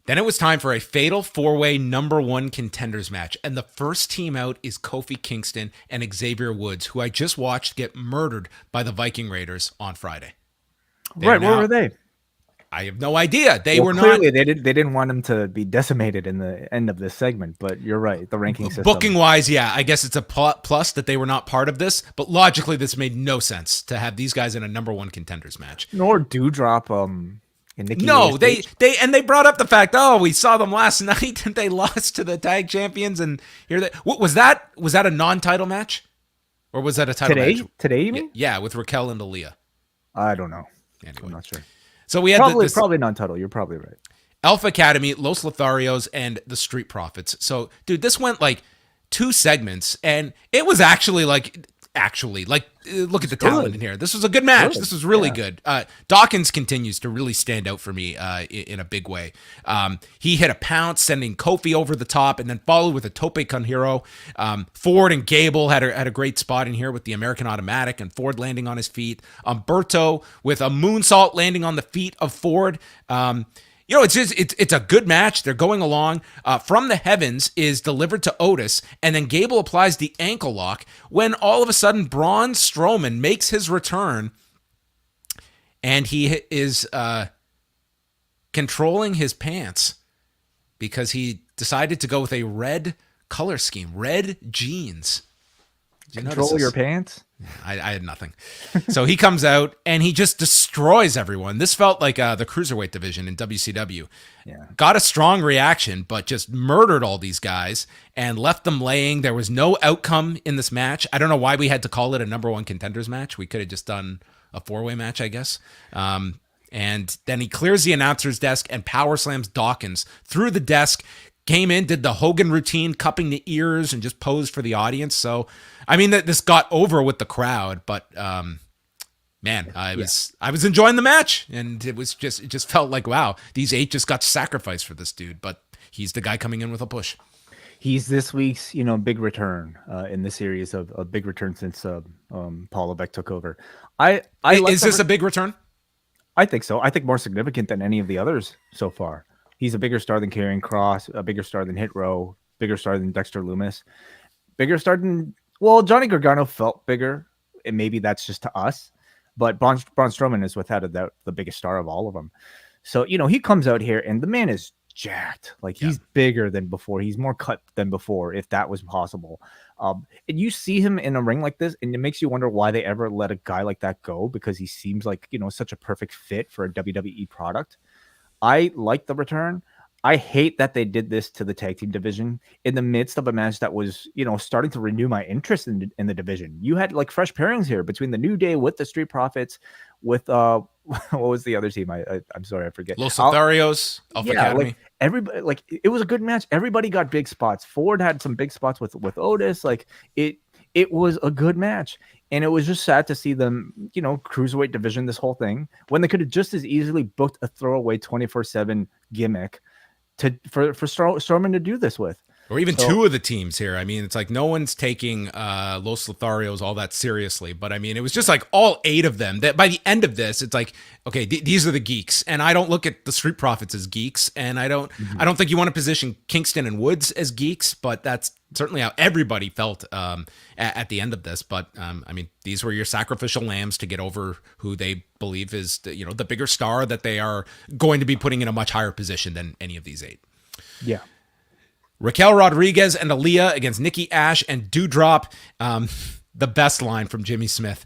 S1: Then it was time for a fatal four-way number one contenders match. And the first team out is Kofi Kingston and Xavier Woods, who I just watched get murdered by the Viking Raiders on Friday.
S2: Where were they?
S1: I have no idea. They were
S2: clearly
S1: not.
S2: They didn't want him to be decimated in the end of this segment, but you're right. The ranking system.
S1: Booking wise, yeah, I guess it's a plus that they were not part of this, but logically this made no sense to have these guys in a number one contenders match.
S2: Nor Doudrop, and Nikki.
S1: No, they brought up the fact, we saw them last night and they lost to the tag champions, and here they was that a non-title match? Or was that a title match?
S2: Today, you mean?
S1: Yeah, with Raquel and Aliyah.
S2: I don't know.
S1: Anyway.
S2: I'm not sure.
S1: So we had
S2: probably non-title. You're probably right.
S1: Alpha Academy, Los Lotharios, and the Street Profits. So, dude, this went like 2 segments, and it was actually look at the talent in here. This was a good match. Good. This was really good. Dawkins continues to really stand out for me in a big way. He hit a pounce, sending Kofi over the top, and then followed with a tope con hero. Ford and Gable had a great spot in here with the American Automatic and Ford landing on his feet. Umberto with a moonsault landing on the feet of Ford. It's a good match. They're going along. From the Heavens is delivered to Otis, and then Gable applies the ankle lock when all of a sudden Braun Strowman makes his return, and he is controlling his pants because he decided to go with a red color scheme, red jeans.
S2: Control your pants?
S1: I had nothing. So he comes out and he just destroys everyone. This felt like the cruiserweight division in WCW.
S2: Yeah.
S1: Got a strong reaction, but just murdered all these guys and left them laying. There was no outcome in this match. I don't know why we had to call it a number one contenders match. We could have just done a 4-way match, I guess. And then he clears the announcer's desk and power slams Dawkins through the desk. Came in, did the Hogan routine, cupping the ears, and just posed for the audience. So, I mean, this got over with the crowd, but man, I was enjoying the match, and it just felt like, wow, these 8 just got sacrificed for this dude, but he's the guy coming in with a push.
S2: He's this week's, big return in the series of a big return since Paul Levesque took over.
S1: Is this a big return?
S2: I think so. I think more significant than any of the others so far. He's a bigger star than Karrion Kross, a bigger star than Hit Row, bigger star than Dexter Lumis, bigger star than, Johnny Gargano felt bigger, and maybe that's just to us, but Braun Strowman is without a doubt the biggest star of all of them. So, he comes out here and the man is jacked. Like, he's bigger than before. He's more cut than before, if that was possible. And you see him in a ring like this, and it makes you wonder why they ever let a guy like that go, because he seems like, such a perfect fit for a WWE product. I like the return. I hate that they did this to the tag team division in the midst of a match that was, starting to renew my interest in the division. You had like fresh pairings here between the New Day with the Street Profits, with what was the other team? I'm sorry, I forget.
S1: Los Lotharios, Alpha Academy.
S2: Like everybody, like it was a good match. Everybody got big spots. Ford had some big spots with Otis. Like it was a good match. And it was just sad to see them, cruiserweight division, this whole thing, when they could have just as easily booked a throwaway 24/7 gimmick for Strowman to do this with.
S1: Or even 2 of the teams here. I mean, it's like no one's taking Los Lotharios all that seriously. But I mean, it was just like all 8 of them. That by the end of this, it's like, okay, these are the geeks. And I don't look at the Street Profits as geeks. And I don't think you want to position Kingston and Woods as geeks. But that's certainly how everybody felt at the end of this. But I mean, these were your sacrificial lambs to get over who they believe is the bigger star that they are going to be putting in a much higher position than any of these 8.
S2: Yeah.
S1: Raquel Rodriguez and Aliyah against Nikki, A.S.H, and Doudrop. The best line from Jimmy Smith.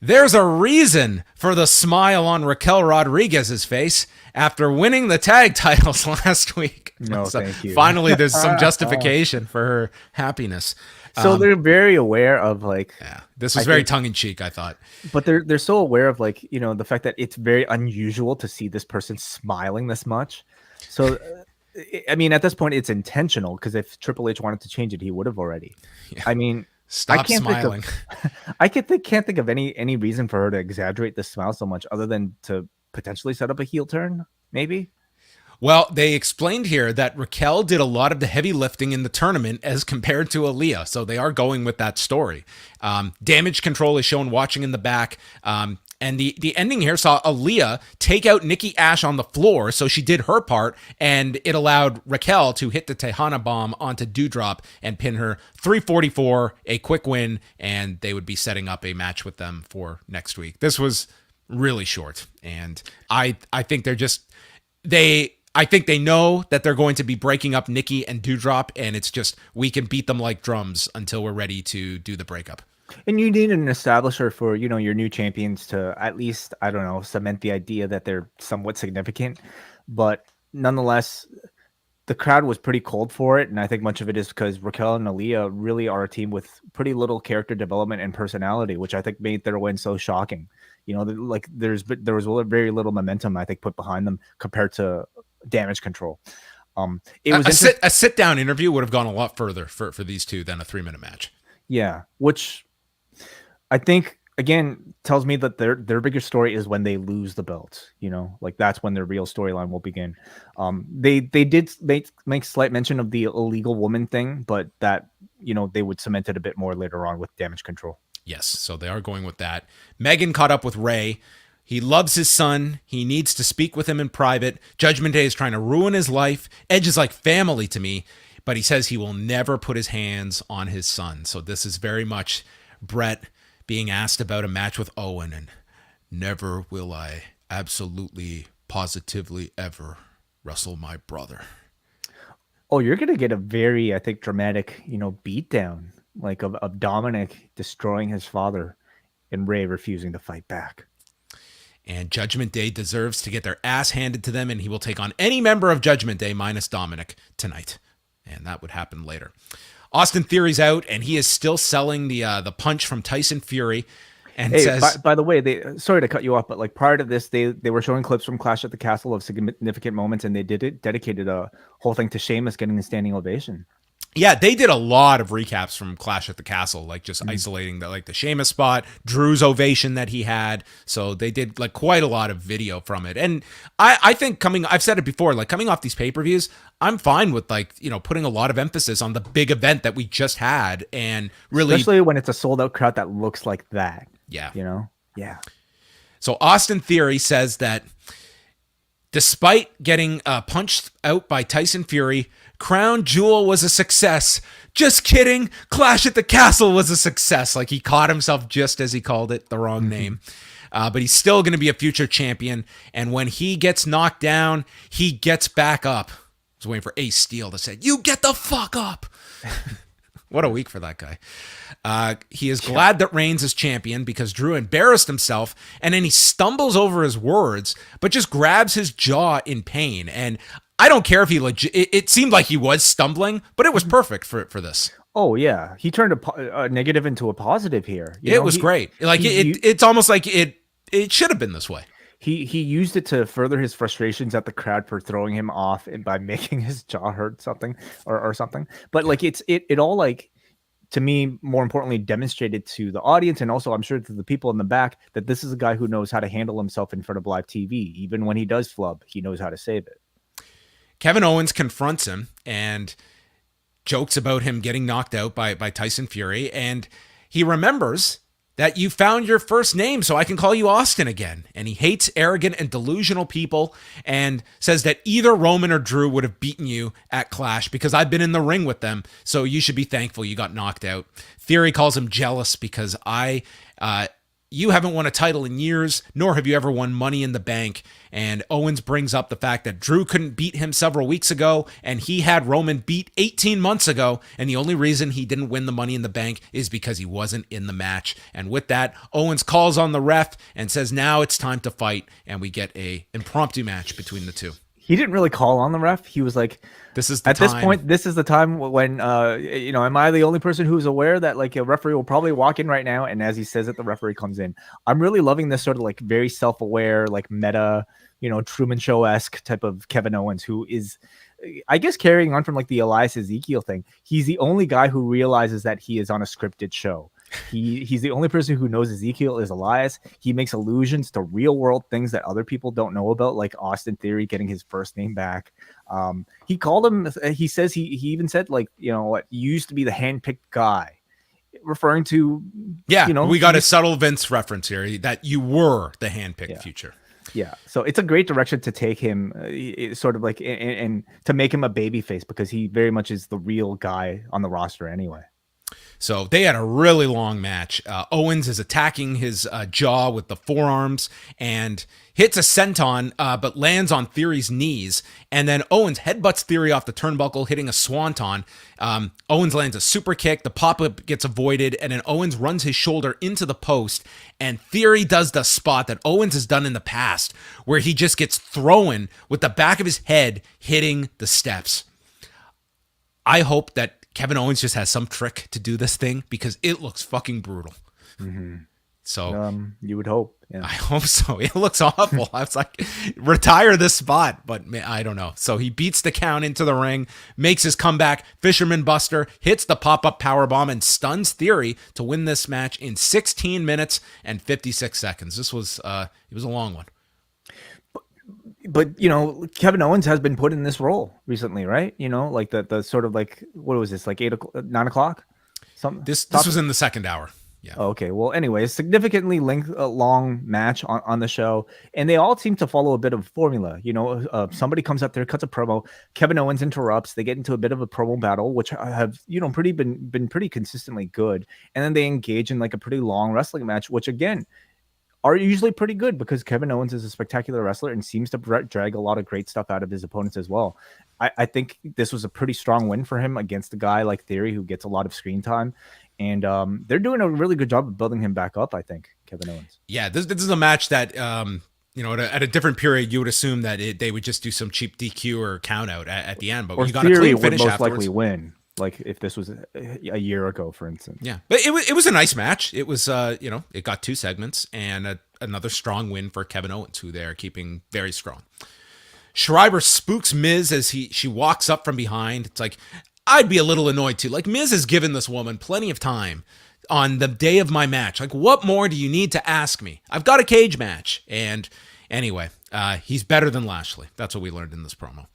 S1: There's a reason for the smile on Raquel Rodriguez's face after winning the tag titles last week.
S2: No,
S1: so
S2: thank you.
S1: Finally, there's some justification for her happiness.
S2: So they're very aware of
S1: Yeah, this was very tongue in cheek, I thought.
S2: But they're so aware of the fact that it's very unusual to see this person smiling this much. So, I mean, at this point, it's intentional because if Triple H wanted to change it, he would have already.
S1: Yeah.
S2: I mean,
S1: Stop smiling.
S2: Can't think of any reason for her to exaggerate the smile so much other than to potentially set up a heel turn, maybe.
S1: Well, they explained here that Raquel did a lot of the heavy lifting in the tournament as compared to Aliyah, so they are going with that story. Damage control is shown watching in the back, and the ending here saw Aliyah take out Nikki, A.S.H on the floor, so she did her part, and it allowed Raquel to hit the Tejana bomb onto Doudrop and pin her 344, a quick win, and they would be setting up a match with them for next week. This was really short, and I think I think they know that they're going to be breaking up Nikki and Doudrop, and it's just we can beat them like drums until we're ready to do the breakup.
S2: And you need an establisher for, your new champions to at least, I don't know, cement the idea that they're somewhat significant. But nonetheless, the crowd was pretty cold for it. And I think much of it is because Raquel and Aliyah really are a team with pretty little character development and personality, which I think made their win so shocking. There was very little momentum, I think, put behind them compared to Damage Control.
S1: A sit-down interview would have gone a lot further for these two than a 3-minute match. Yeah,
S2: which I think again tells me that their biggest story is when they lose the belt. That's when their real storyline will begin. They did make slight mention of the illegal woman thing, but that they would cement it a bit more later on with Damage Control.
S1: Yes, so they are going with that. Megan caught up with Ray. He loves his son. He needs to speak with him in private. Judgment Day is trying to ruin his life. Edge is like family to me, but he says he will never put his hands on his son. So this is very much Brett being asked about a match with Owen, and never will I absolutely, positively ever wrestle my brother.
S2: Oh, you're going to get a very, I think, dramatic, beatdown, like of Dominik destroying his father and Ray refusing to fight back.
S1: And Judgment Day deserves to get their ass handed to them, and he will take on any member of Judgment Day minus Dominik tonight. And that would happen later. Austin Theory's out, and he is still selling the punch from Tyson Fury. And says,
S2: by the way, sorry to cut you off, but prior to this, they were showing clips from Clash at the Castle of significant moments, and they dedicated a whole thing to Sheamus getting a standing ovation.
S1: Yeah, they did a lot of recaps from Clash at the Castle, just isolating the Sheamus spot, Drew's ovation that he had. So they did quite a lot of video from it. And I think I've said it before, coming off these pay-per-views, I'm fine with putting a lot of emphasis on the big event that we just had, and really,
S2: especially when it's a sold out crowd that looks like that.
S1: Yeah.
S2: Yeah.
S1: So Austin Theory says that despite getting punched out by Tyson Fury, Crown Jewel was a success. Just kidding. Clash at the Castle was a success. He caught himself just as he called it the wrong name. But he's still going to be a future champion. And when he gets knocked down, he gets back up. I was waiting for Ace Steel to say, "You get the fuck up." What a week for that guy. He is glad that Reigns is champion because Drew embarrassed himself, and then he stumbles over his words, but just grabs his jaw in pain. And I don't care if he it seemed like he was stumbling, but it was perfect for this.
S2: Oh, yeah. He turned a negative into a positive here.
S1: It was great. It's almost like it should have been this way.
S2: He used it to further his frustrations at the crowd for throwing him off and by making his jaw hurt something or something. But it all to me, more importantly, demonstrated to the audience and also I'm sure to the people in the back that this is a guy who knows how to handle himself in front of live TV. Even when he does flub, he knows how to save it.
S1: Kevin Owens confronts him and jokes about him getting knocked out by Tyson Fury. And he remembers that you found your first name, so I can call you Austin again. And he hates arrogant and delusional people and says that either Roman or Drew would have beaten you at Clash because I've been in the ring with them, so you should be thankful you got knocked out. Theory calls him jealous because you haven't won a title in years, nor have you ever won Money in the Bank. And Owens brings up the fact that Drew couldn't beat him several weeks ago, and he had Roman beat 18 months ago, and the only reason he didn't win the Money in the Bank is because he wasn't in the match. And with that, Owens calls on the ref and says now it's time to fight, and we get a impromptu match between the two.
S2: He didn't really call on the ref. He was like,
S1: this is the
S2: at
S1: time.
S2: This point, this is the time when, am I the only person who's aware that like a referee will probably walk in right now? And as he says it, the referee comes in. I'm really loving this sort of like very self-aware, like meta, Truman Show-esque type of Kevin Owens, who is, I guess, carrying on from like the Elias Ezekiel thing. He's the only guy who realizes that he is on a scripted show. He's the only person who knows Ezekiel is Elias. He makes allusions to real world things that other people don't know about, like Austin Theory getting his first name back. He called him. He says he even said like, what, you used to be the handpicked guy, referring to
S1: we got a subtle Vince reference here that you were the handpicked future.
S2: Yeah, so it's a great direction to take him, sort of like, and to make him a babyface, because he very much is the real guy on the roster anyway.
S1: So they had a really long match. Owens is attacking his jaw with the forearms and hits a senton, but lands on Theory's knees. And then Owens headbutts Theory off the turnbuckle, hitting a swanton. Owens lands a super kick. The pop-up gets avoided. And then Owens runs his shoulder into the post. And Theory does the spot that Owens has done in the past, where he just gets thrown with the back of his head hitting the steps. I hope that Kevin Owens just has some trick to do this thing, because it looks fucking brutal.
S2: Mm-hmm.
S1: So
S2: you would hope. Yeah.
S1: I hope so. It looks awful. I was like, retire this spot, but I don't know. So he beats the count into the ring, makes his comeback, Fisherman Buster, hits the pop-up powerbomb, and stuns Theory to win this match in 16 minutes and 56 seconds. This was it was a long one.
S2: But Kevin Owens has been put in this role recently, right? Like the sort of like, what was this, like 9 o'clock? Something.
S1: This was in the second hour. Yeah.
S2: Okay. Well, anyway, a significantly long match on the show, and they all seem to follow a bit of formula. Somebody comes up there, cuts a promo. Kevin Owens interrupts. They get into a bit of a promo battle, which have been pretty consistently good, and then they engage in like a pretty long wrestling match, which again are usually pretty good, because Kevin Owens is a spectacular wrestler and seems to drag a lot of great stuff out of his opponents as well. I think this was a pretty strong win for him against a guy like Theory, who gets a lot of screen time. And they're doing a really good job of building him back up, I think, Kevin Owens.
S1: Yeah, this is a match that, at a different period, you would assume that they would just do some cheap DQ or count out at the end. But
S2: or
S1: you got a
S2: Theory
S1: clean finish
S2: would most
S1: afterwards.
S2: likely win. Like if this was a year ago, for instance.
S1: Yeah, but it was a nice match. It was, it got 2 segments and another strong win for Kevin Owens, who they're keeping very strong. Schreiber spooks Miz as she walks up from behind. It's like, I'd be a little annoyed too. Like, Miz has given this woman plenty of time on the day of my match. Like, what more do you need to ask me? I've got a cage match. And anyway, he's better than Lashley. That's what we learned in this promo.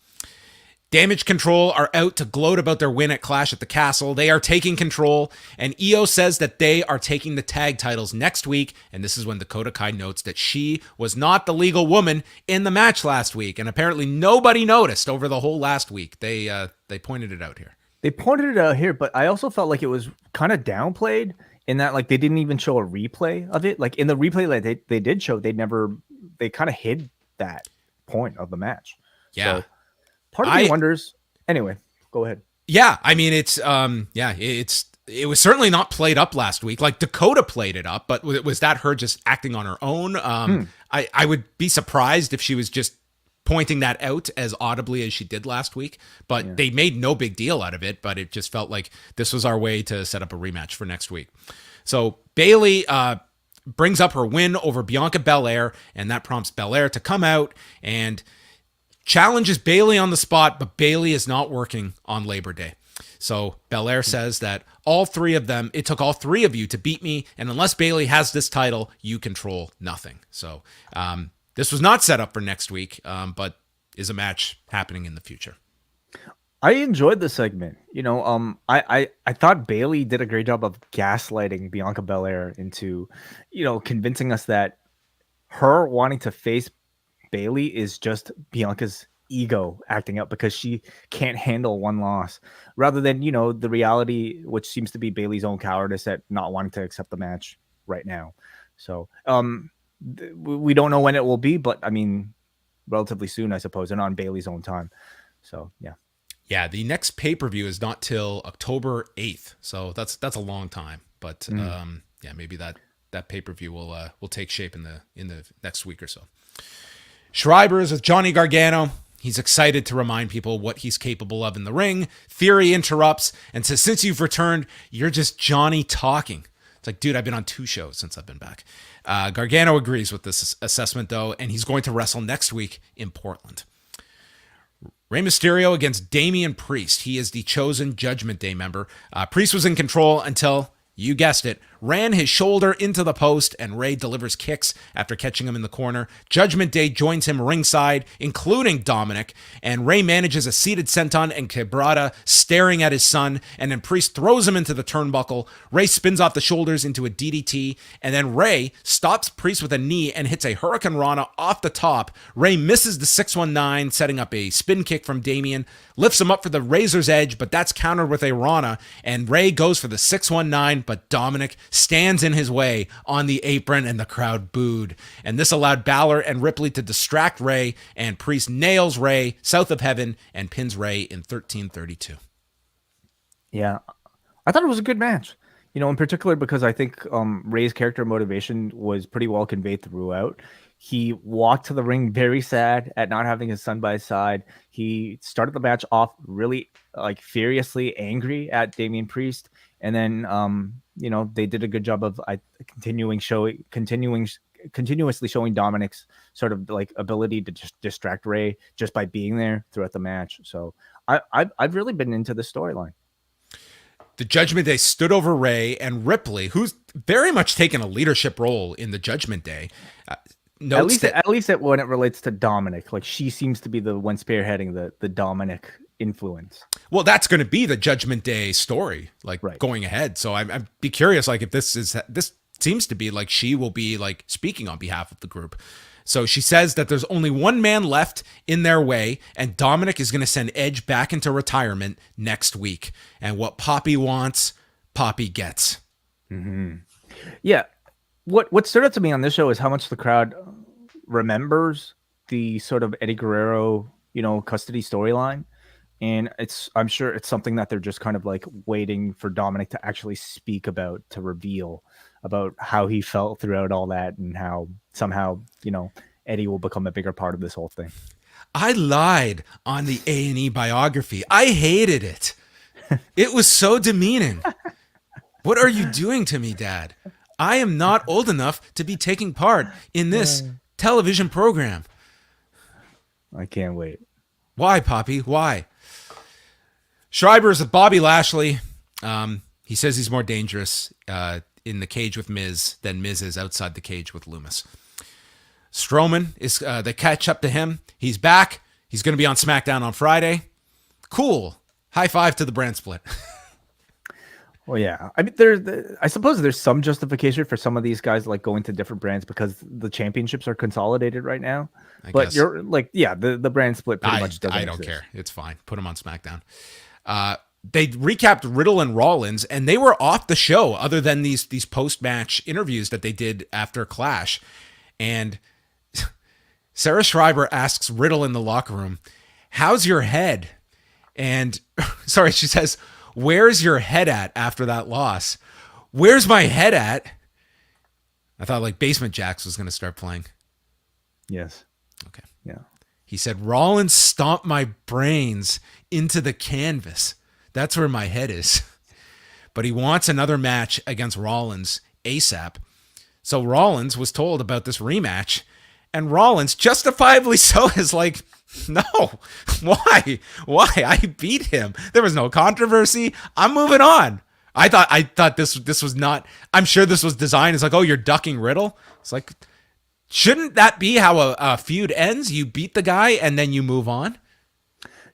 S1: Damage Control are out to gloat about their win at Clash at the Castle. They are taking control, and Io says that they are taking the tag titles next week, and this is when Dakota Kai notes that she was not the legal woman in the match last week, and apparently nobody noticed over the whole last week. They pointed it out here.
S2: They pointed it out here, but I also felt like it was kind of downplayed in that, like, they didn't even show a replay of it. Like, in the replay that they did show, they kind of hid that point of the match.
S1: Yeah.
S2: So, part of me wonders. Anyway, go ahead.
S1: Yeah, I mean, it was certainly not played up last week. Like, Dakota played it up, but was that her just acting on her own? I would be surprised if she was just pointing that out as audibly as she did last week, but they made no big deal out of it. But it just felt like this was our way to set up a rematch for next week. So Bayley brings up her win over Bianca Belair, and that prompts Belair to come out and challenges Bayley on the spot, but Bayley is not working on Labor Day. So Belair says that it took all 3 of you to beat me, and unless Bayley has this title, you control nothing. So this was not set up for next week, but is a match happening in the future.
S2: I enjoyed the segment. I thought Bayley did a great job of gaslighting Bianca Belair into, convincing us that her wanting to face Bayley is just Bianca's ego acting up because she can't handle one loss, rather than, the reality, which seems to be Bayley's own cowardice at not wanting to accept the match right now. So we don't know when it will be, but I mean, relatively soon, I suppose, and on Bailey's own time. So yeah.
S1: Yeah, the next pay-per-view is not till October 8th. So that's a long time. But yeah, maybe that pay-per-view will take shape in the next week or so. Schreiber's with Johnny Gargano. He's excited to remind people what he's capable of in the ring. Theory interrupts and says, "Since you've returned, you're just Johnny talking." It's like, dude, I've been on 2 shows since I've been back. Gargano agrees with this assessment, though, and he's going to wrestle next week in Portland. Rey Mysterio against Damian Priest. He is the chosen Judgment Day member. Priest was in control until, you guessed it, ran his shoulder into the post, and Rey delivers kicks after catching him in the corner. Judgment Day joins him ringside, including Dominik, and Rey manages a seated senton and quebrada staring at his son, and then Priest throws him into the turnbuckle. Rey spins off the shoulders into a DDT, and then Rey stops Priest with a knee and hits a Hurricane Rana off the top. Rey misses the 619, setting up a spin kick from Damian, lifts him up for the Razor's Edge, but that's countered with a Rana, and Rey goes for the 619, but Dominik stands in his way on the apron, and the crowd booed. And this allowed Balor and Ripley to distract Rey, and Priest nails Rey south of heaven and pins Rey in 13:32.
S2: Yeah, I thought it was a good match. You know, in particular because I think Rey's character motivation was pretty well conveyed throughout. He walked to the ring very sad at not having his son by his side. He started the match off really like furiously angry at Damian Priest, and then you know, they did a good job of continuously showing Dominik's sort of like ability to just distract Rey just by being there throughout the match. So I've really been into the storyline.
S1: The Judgment Day stood over Rey, and Ripley, who's very much taken a leadership role in the Judgment Day,
S2: at least when it relates to Dominik, like she seems to be the one spearheading the Dominik influence.
S1: Well, that's going to be the Judgment Day story, like going ahead. So I'd be curious, like if this seems to be like she will be like speaking on behalf of the group. So she says that there's only one man left in their way, and Dominik is going to send Edge back into retirement next week. And what Poppy wants, Poppy gets.
S2: Mm-hmm. Yeah. What stood out to me on this show is how much the crowd remembers the sort of Eddie Guerrero, you know, custody storyline. And I'm sure it's something that they're just kind of like waiting for Dominik to actually speak about, to reveal about how he felt throughout all that, and how somehow, you know, Eddie will become a bigger part of this whole thing.
S1: I lied on the A&E biography. I hated it. It was so demeaning. What are you doing to me, Dad? I am not old enough to be taking part in this television program.
S2: I can't wait.
S1: Why, Poppy? Why? Schreiber's with Bobby Lashley. He says he's more dangerous in the cage with Miz than Miz is outside the cage with Lumis. Strowman is they catch up to him. He's back. He's going to be on SmackDown on Friday. Cool. High five to the brand split.
S2: Well, yeah. I mean, I suppose there's some justification for some of these guys like going to different brands because the championships are consolidated right now. But guess. You're like, yeah, the brand split pretty much doesn't
S1: exist. Care. It's fine. Put them on SmackDown. They recapped Riddle and Rollins, and they were off the show other than these post-match interviews that they did after Clash. And Sarah Schreiber asks Riddle in the locker room, "How's your head?" And sorry, she says, "Where's your head at after that loss?" Where's my head at? I thought like Basement Jaxx was going to start playing.
S2: Yes.
S1: Okay.
S2: Yeah.
S1: He said, "Rollins stomped my brains into the canvas. That's where my head is." But he wants another match against Rollins ASAP. So Rollins was told about this rematch, and Rollins, justifiably so, is like, "No, why? I beat him. There was no controversy. I'm moving on." I thought this was not. I'm sure this was designed. It's like, oh, you're ducking Riddle. It's like, shouldn't that be how a feud ends? You beat the guy and then you move on.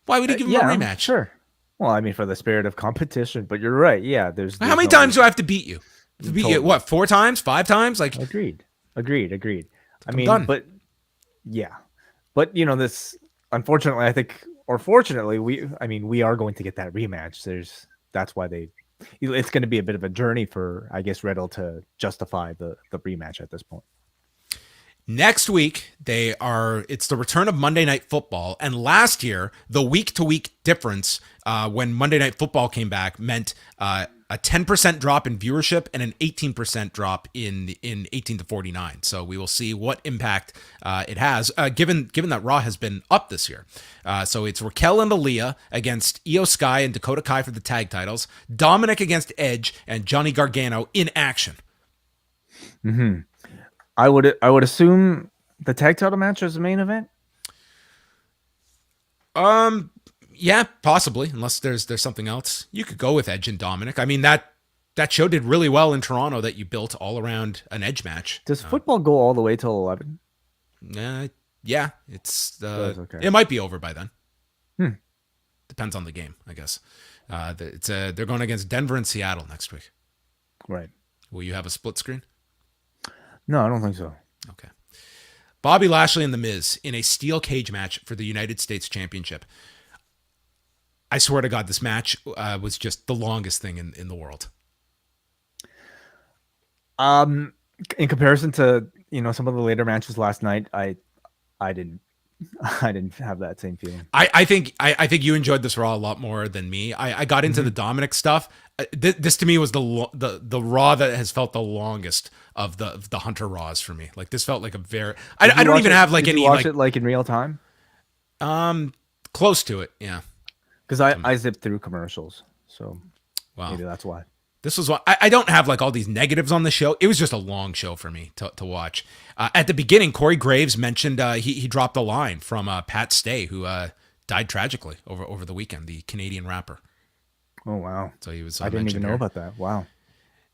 S1: Why would he give him a rematch?
S2: Sure. Well, I mean, for the spirit of competition. But you're right. Yeah. There's
S1: how many times do I have to beat you? To beat you, what? 4 times? 5 times? Like,
S2: agreed. I mean,
S1: done.
S2: But yeah, but you know, this, unfortunately, I think, or fortunately, we are going to get that rematch. That's why they it's going to be a bit of a journey for, I guess, Riddle to justify the rematch at this point.
S1: Next week, it's the return of Monday Night Football. And last year, the week-to-week difference when Monday Night Football came back meant a 10% drop in viewership and an 18% drop in 18 to 49. So we will see what impact it has, given that Raw has been up this year. So it's Raquel and Aliyah against Io Sky and Dakota Kai for the tag titles, Dominik against Edge, and Johnny Gargano in action.
S2: Mm-hmm. I would assume the tag title match is the main event.
S1: Yeah, possibly, unless there's something else. You could go with Edge and Dominik. I mean, that show did really well in Toronto that you built all around an Edge match.
S2: Does football go all the way till 11?
S1: Yeah, it's
S2: okay.
S1: It might be over by then. Depends on the game, I guess. They're going against Denver and Seattle next week.
S2: Right.
S1: Will you have a split screen?
S2: No, I don't think so.
S1: Okay. Bobby Lashley and The Miz in a steel cage match for the United States Championship. I swear to God, this match was just the longest thing in the world.
S2: In comparison to some of the later matches last night, I didn't have that same feeling.
S1: I think you enjoyed this Raw a lot more than me. I got into the Dominik stuff. This to me was the Raw that has felt the longest of the Hunter Raws for me. Like this felt like a very. I don't even have like
S2: did
S1: any.
S2: You watch it like in real time?
S1: Close to it, yeah.
S2: Because I zipped through commercials, so maybe that's why.
S1: This was what I don't have like all these negatives on the show. It was just a long show for me to watch. At the beginning, Corey Graves mentioned he dropped a line from Pat Stay, who died tragically over the weekend, the Canadian rapper.
S2: Oh wow!
S1: So he was.
S2: I didn't even know about that. Wow.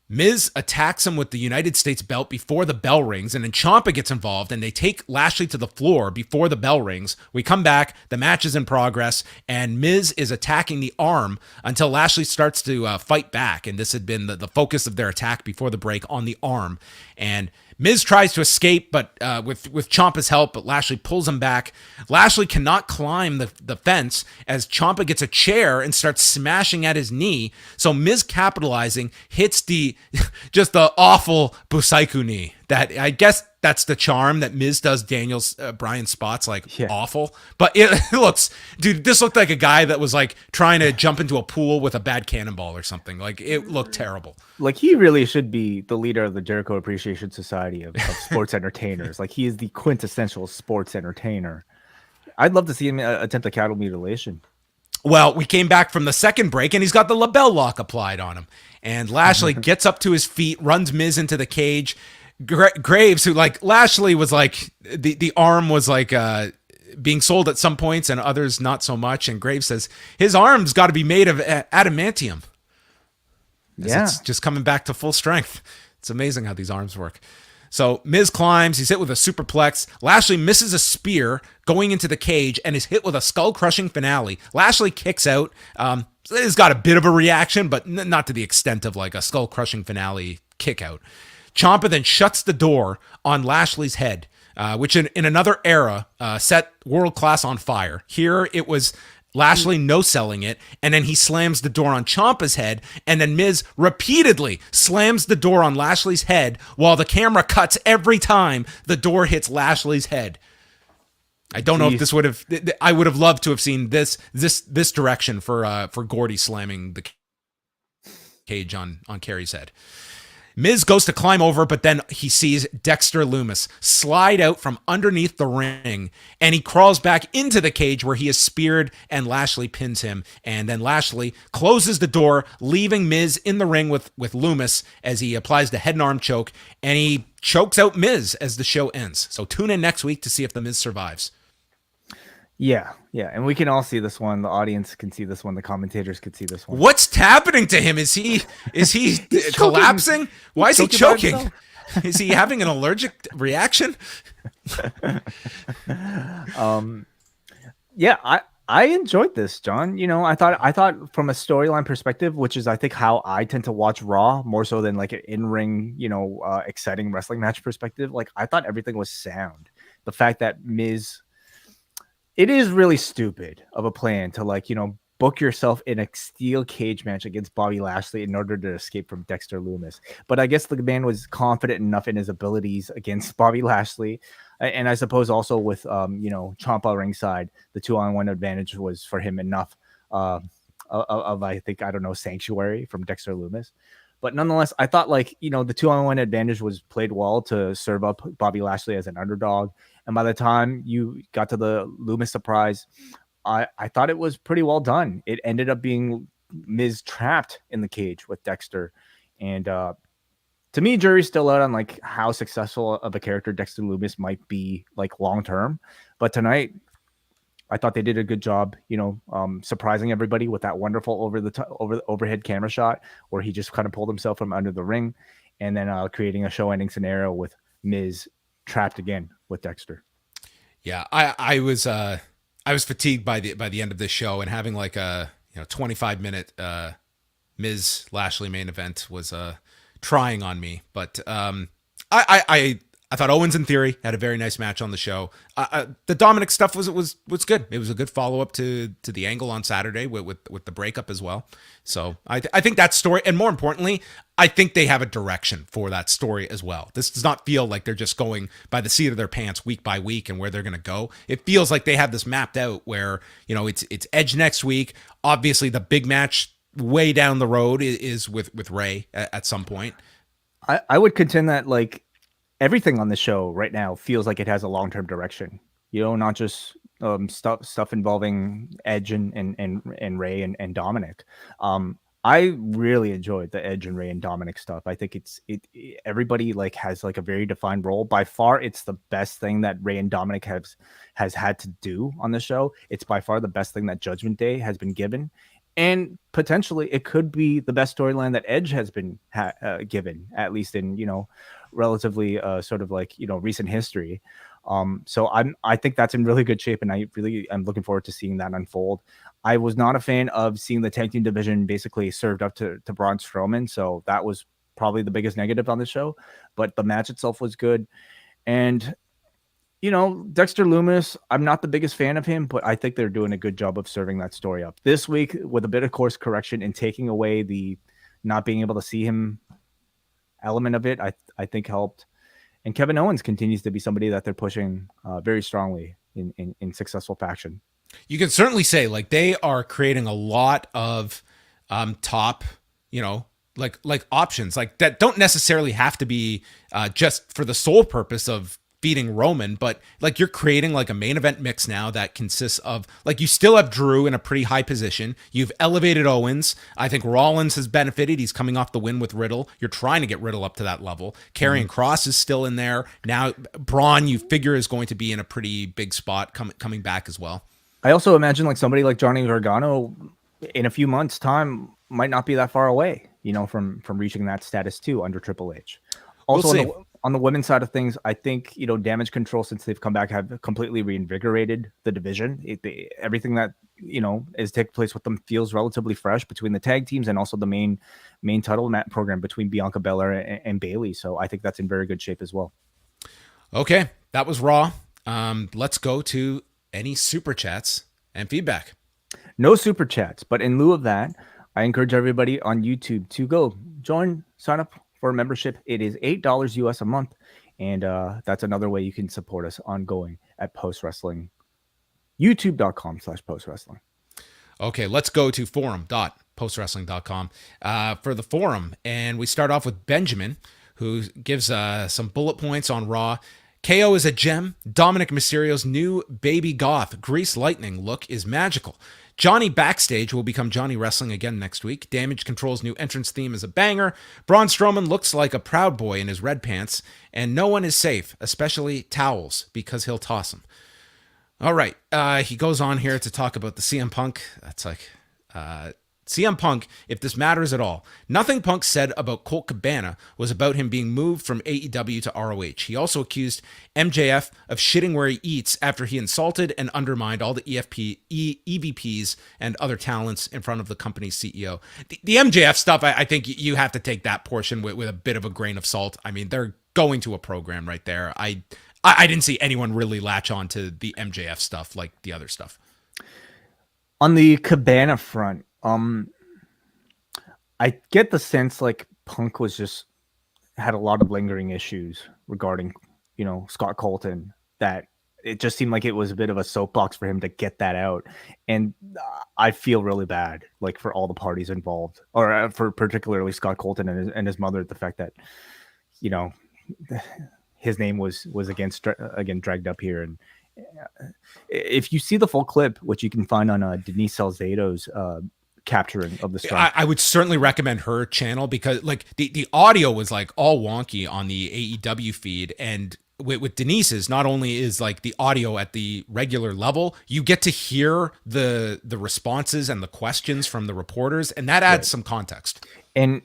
S1: Miz attacks him with the United States belt before the bell rings, and then Ciampa gets involved, and they take Lashley to the floor before the bell rings. We come back, the match is in progress, and Miz is attacking the arm until Lashley starts to fight back, and this had been the focus of their attack before the break on the arm. And Miz tries to escape, but with Ciampa's help, but Lashley pulls him back. Lashley cannot climb the fence as Ciampa gets a chair and starts smashing at his knee. So Miz, capitalizing, hits the awful Busaiku knee. That I guess that's the charm that Miz does Daniel's Bryan spots awful. But it looks, dude, this looked like a guy that was like trying to jump into a pool with a bad cannonball or something. Like it looked terrible.
S2: Like he really should be the leader of the Jericho Appreciation Society of sports entertainers. Like he is the quintessential sports entertainer. I'd love to see him attempt a cattle mutilation.
S1: Well, we came back from the second break, and he's got the label lock applied on him. And Lashley gets up to his feet, runs Miz into the cage. Graves, who like Lashley was like the arm was like being sold at some points and others not so much. And Graves says his arm's got to be made of adamantium.
S2: Yeah,
S1: it's just coming back to full strength. It's amazing how these arms work. So Miz climbs, he's hit with a superplex. Lashley misses a spear going into the cage and is hit with a skull-crushing finale. Lashley kicks out. It's got a bit of a reaction, but not to the extent of like a skull-crushing finale kick out. Ciampa then shuts the door on Lashley's head, which in another era set World Class on fire. Here it was Lashley no-selling it, and then he slams the door on Ciampa's head, and then Miz repeatedly slams the door on Lashley's head while the camera cuts every time the door hits Lashley's head. I don't know if this would have. I would have loved to have seen this direction for Gordy slamming the cage on Kerry's head. Miz goes to climb over, but then he sees Dexter Lumis slide out from underneath the ring, and he crawls back into the cage where he is speared, and Lashley pins him. And then Lashley closes the door, leaving Miz in the ring with Lumis as he applies the head and arm choke, and he chokes out Miz as the show ends. So tune in next week to see if the Miz survives.
S2: Yeah, and we can all see this one. The audience can see this one. The commentators could see this one.
S1: What's happening to him? Is he collapsing? Why is he choking? Is he having an allergic reaction?
S2: Yeah, I enjoyed this, John. I thought from a storyline perspective, which is I think how I tend to watch Raw more so than like an in-ring, exciting wrestling match perspective. Like I thought everything was sound. The fact that Miz, it is really stupid of a plan to book yourself in a steel cage match against Bobby Lashley in order to escape from Dexter Lumis. But I guess the man was confident enough in his abilities against Bobby Lashley. And I suppose also with, Ciampa ringside, the 2-on-1 advantage was for him enough I think, I don't know, sanctuary from Dexter Lumis. But nonetheless, I thought the 2-on-1 advantage was played well to serve up Bobby Lashley as an underdog. And by the time you got to the Lumis surprise, I thought it was pretty well done. It ended up being Miz trapped in the cage with Dexter. And to me, jury's still out on how successful of a character Dexter Lumis might be long term. But tonight, I thought they did a good job, surprising everybody with that wonderful overhead camera shot where he just kind of pulled himself from under the ring, and then creating a show-ending scenario with Miz trapped again with Dexter.
S1: Yeah, I was fatigued by the end of this show, and having a 25-minute Miz Lashley main event was trying on me. But I thought Owens, in theory, had a very nice match on the show. The Dominik stuff was good. It was a good follow up to the angle on Saturday with the breakup as well. So I think that story, and more importantly, I think they have a direction for that story as well. This does not feel like they're just going by the seat of their pants week by week and where they're going to go. It feels like they have this mapped out where it's Edge next week. Obviously, the big match way down the road is with Ray at some point.
S2: I would contend that everything on the show right now feels like it has a long-term direction, not just stuff involving Edge and Ray and Dominik. I really enjoyed the Edge and Ray and Dominik stuff. I think everybody has a very defined role. By far, it's the best thing that Ray and Dominik has had to do on the show. It's by far the best thing that Judgment Day has been given. And potentially it could be the best storyline that Edge has been given, at least in, relatively recent history. So I think that's in really good shape, and I'm looking forward to seeing that unfold. I was not a fan of seeing the tag team division basically served up to Braun Strowman, so that was probably the biggest negative on the show. But the match itself was good, and Dexter Lumis, I'm not the biggest fan of him, but I think they're doing a good job of serving that story up. This week, with a bit of course correction and taking away the not being able to see him element of it, I think helped. And Kevin Owens continues to be somebody that they're pushing very strongly in successful faction.
S1: You can certainly say they are creating a lot of top, options that don't necessarily have to be just for the sole purpose of beating Roman, but you're creating a main event mix now that consists of you still have Drew in a pretty high position. You've elevated Owens. I think Rollins has benefited. He's coming off the win with Riddle. You're trying to get Riddle up to that level. Karrion Kross is still in there. Now Braun, you figure, is going to be in a pretty big spot coming back as well.
S2: I also imagine somebody like Johnny Gargano in a few months' time might not be that far away, from reaching that status too under Triple H. Also, on the women's side of things, I think, Damage Control, since they've come back, have completely reinvigorated the division. Everything that, is taking place with them feels relatively fresh between the tag teams and also the main title match program between Bianca Belair and Bayley. So I think that's in very good shape as well.
S1: Okay, that was Raw. Let's go to any super chats and feedback.
S2: No super chats, but in lieu of that, I encourage everybody on YouTube to go sign up for a membership. It is $8 US a month, and that's another way you can support us ongoing at Post Wrestling, youtube.com/Post Wrestling.
S1: Okay, let's go to forum.postwrestling.com for the forum, and we start off with Benjamin, who gives some bullet points on Raw. KO is a gem. Dominik Mysterio's new baby goth Grease Lightning look is magical. Johnny Backstage will become Johnny Wrestling again next week. Damage Control's new entrance theme is a banger. Braun Strowman looks like a proud boy in his red pants. And no one is safe, especially towels, because he'll toss them. All right. He goes on here to talk about the CM Punk. That's CM Punk, if this matters at all. Nothing Punk said about Colt Cabana was about him being moved from AEW to ROH. He also accused MJF of shitting where he eats after he insulted and undermined all the EVPs and other talents in front of the company's CEO. The MJF stuff, I think you have to take that portion with a bit of a grain of salt. I mean, they're going to a program right there. I didn't see anyone really latch on to the MJF stuff like the other stuff.
S2: On the Cabana front, I get the sense like Punk was just had a lot of lingering issues regarding, Scott Colton, that it just seemed like it was a bit of a soapbox for him to get that out. And I feel really bad, like, for all the parties involved, or for particularly Scott Colton and his mother, the fact that, you know, his name was again dragged up here. And if you see the full clip, which you can find on Denise Salzato's capturing of the strike,
S1: I would certainly recommend her channel, because like the audio was like all wonky on the AEW feed, and with Denise's, not only is like the audio at the regular level, you get to hear the responses and the questions from the reporters, and that adds some context.
S2: And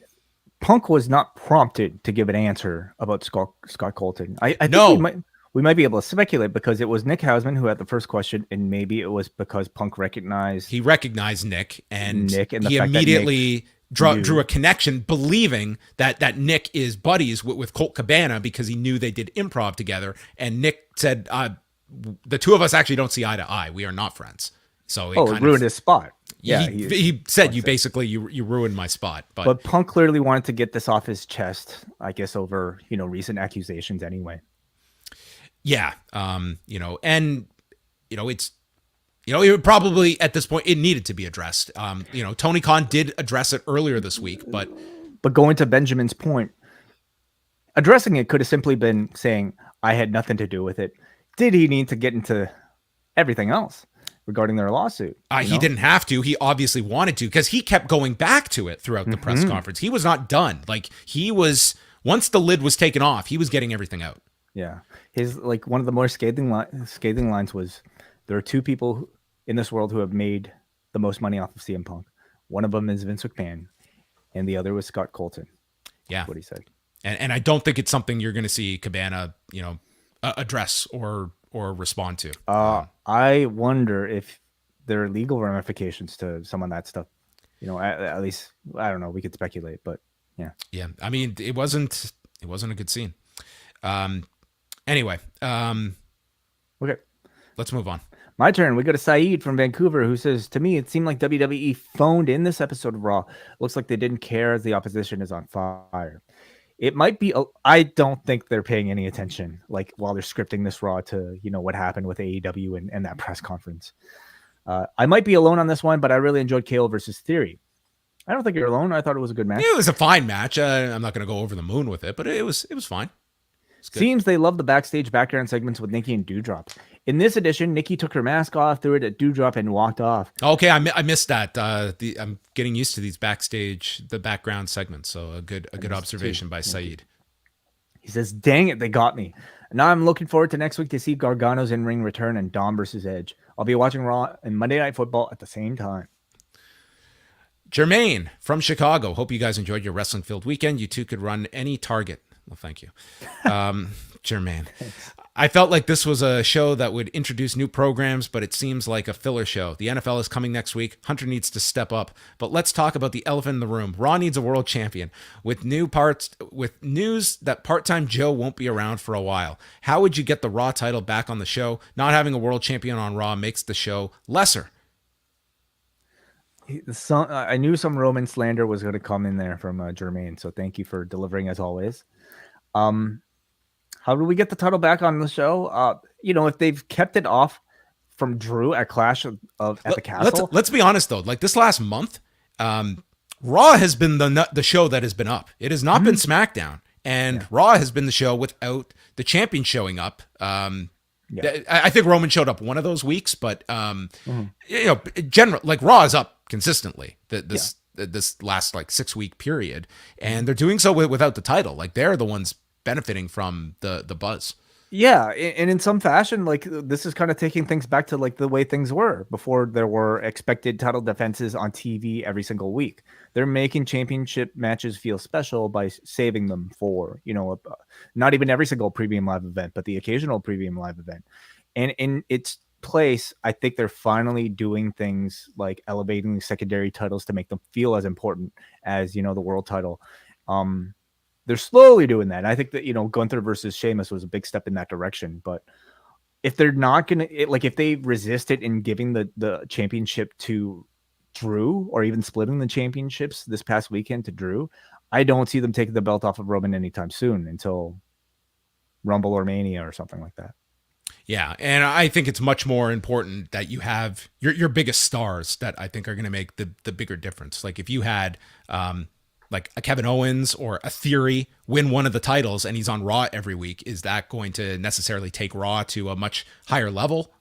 S2: Punk was not prompted to give an answer about Scott Colton. I think
S1: No.
S2: we might be able to speculate, because it was Nick Hausman who had the first question, and maybe it was because Punk recognized
S1: Nick, and
S2: the
S1: he
S2: fact that
S1: immediately drew a connection, believing that Nick is buddies with Colt Cabana, because he knew they did improv together. And Nick said, the two of us actually don't see eye to eye. We are not friends. So
S2: it ruined his spot. Yeah,
S1: he said you ruined my spot.
S2: But Punk clearly wanted to get this off his chest, I guess, over recent accusations anyway.
S1: Yeah, it's it probably at this point it needed to be addressed. Tony Khan did address it earlier this week, but
S2: going to Benjamin's point, addressing it could have simply been saying, I had nothing to do with it. Did he need to get into everything else regarding their lawsuit?
S1: He didn't have to. He obviously wanted to, because he kept going back to it throughout the press conference. He was not done. Like, he was, once the lid was taken off, he was getting everything out.
S2: Yeah. His, like, one of the more scathing lines was, there are two people in this world who have made the most money off of CM Punk. One of them is Vince McMahon, and the other was Scott Colton.
S1: Yeah.
S2: That's what he said.
S1: And I don't think it's something you're going to see Cabana, address or respond to.
S2: I wonder if there are legal ramifications to some of that stuff. At least, I don't know. We could speculate, but yeah.
S1: Yeah. I mean, it wasn't a good scene. Anyway,
S2: okay.
S1: Let's move on.
S2: My turn. We go to Saeed from Vancouver, who says, to me, it seemed like WWE phoned in this episode of Raw. Looks like they didn't care as the opposition is on fire. It might be, I don't think they're paying any attention, like, while they're scripting this Raw, to, what happened with AEW and that press conference. I might be alone on this one, but I really enjoyed KO versus Theory. I don't think you're alone. I thought it was a good match.
S1: It was a fine match. I'm not going to go over the moon with it, but it was fine.
S2: Seems they love the backstage background segments with Nikki and Doudrop. In this edition, Nikki took her mask off, threw it at Doudrop, and walked off.
S1: Okay, I missed that. I'm getting used to these the background segments. So a good observation by Saeed.
S2: He says, "Dang it, they got me." Now I'm looking forward to next week to see Gargano's in-ring return and Dom versus Edge. I'll be watching Raw and Monday Night Football at the same time.
S1: Jermaine from Chicago. Hope you guys enjoyed your wrestling-filled weekend. You two could run any target. Well, thank you. Jermaine. I felt like this was a show that would introduce new programs, but it seems like a filler show. The NFL is coming next week. Hunter needs to step up. But let's talk about the elephant in the room. Raw needs a world champion. With news that part-time Joe won't be around for a while. How would you get the Raw title back on the show? Not having a world champion on Raw makes the show lesser.
S2: I knew some Roman slander was going to come in there from Jermaine, so thank you for delivering as always. How do we get the title back on the show? If they've kept it off from Drew at Clash at the Castle.
S1: Let's be honest though. Like, this last month, Raw has been the show that has been up. It has not been SmackDown, and Raw has been the show without the champion showing up. I think Roman showed up one of those weeks, but general, like, Raw is up consistently this last, like, 6-week period, and they're doing so without the title. Like, they're the ones benefiting from the buzz.
S2: Yeah, and in some fashion, like, this is kind of taking things back to, like, the way things were before there were expected title defenses on TV every single week. They're making championship matches feel special by saving them for, not even every single premium live event, but the occasional premium live event. And in its place, I think they're finally doing things like elevating the secondary titles to make them feel as important as, the world title. They're slowly doing that. I think that, Gunther versus Sheamus was a big step in that direction, but if they're not gonna if they resist it in giving the championship to Drew, or even splitting the championships this past weekend to Drew, I don't see them taking the belt off of Roman anytime soon until Rumble or Mania or something like that.
S1: Yeah, and I think it's much more important that you have your biggest stars that I think are going to make the bigger difference. Like if you had like a Kevin Owens or a Theory win one of the titles and he's on Raw every week, is that going to necessarily take Raw to a much higher level?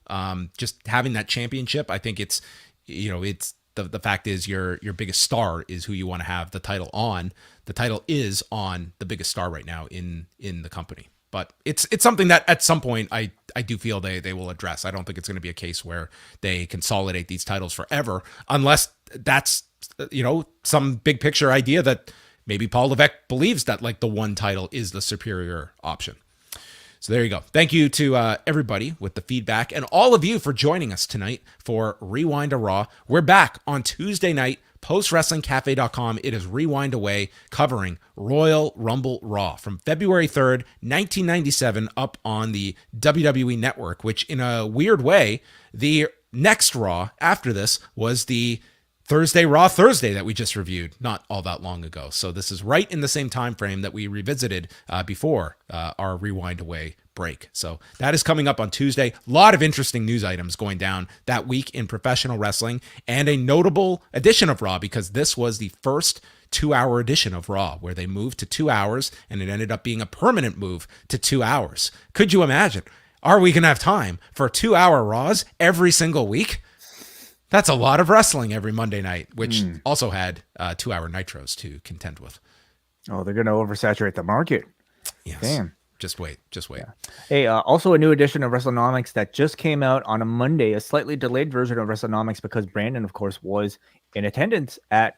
S1: Just having that championship, I think it's, it's the fact is your biggest star is who you want to have the title on. The title is on the biggest star right now in the company. But it's something that at some point I do feel they will address. I don't think it's going to be a case where they consolidate these titles forever, unless that's some big picture idea that maybe Paul Levesque believes that like the one title is the superior option. So there you go. Thank you to everybody with the feedback and all of you for joining us tonight for Rewind to Raw. We're back on Tuesday night, postwrestlingcafe.com. It is Rewind Away, covering Royal Rumble Raw from February 3rd, 1997, up on the WWE Network, which in a weird way, the next Raw after this was the Thursday Raw Thursday that we just reviewed not all that long ago. So this is right in the same time frame that we revisited before our Rewind Away break. So that is coming up on Tuesday. A lot of interesting news items going down that week in professional wrestling, and a notable edition of Raw, because this was the first 2-hour edition of Raw where they moved to 2 hours, and it ended up being a permanent move to 2 hours. Could you imagine? Are we going to have time for 2-hour Raws every single week? That's a lot of wrestling every Monday night, which also had 2-hour Nitros to contend with.
S2: Oh, they're going to oversaturate the market.
S1: Yes.
S2: Damn.
S1: Just wait. Yeah.
S2: Hey, also a new edition of WrestleNomics that just came out on a Monday, a slightly delayed version of WrestleNomics, because Brandon, of course, was in attendance at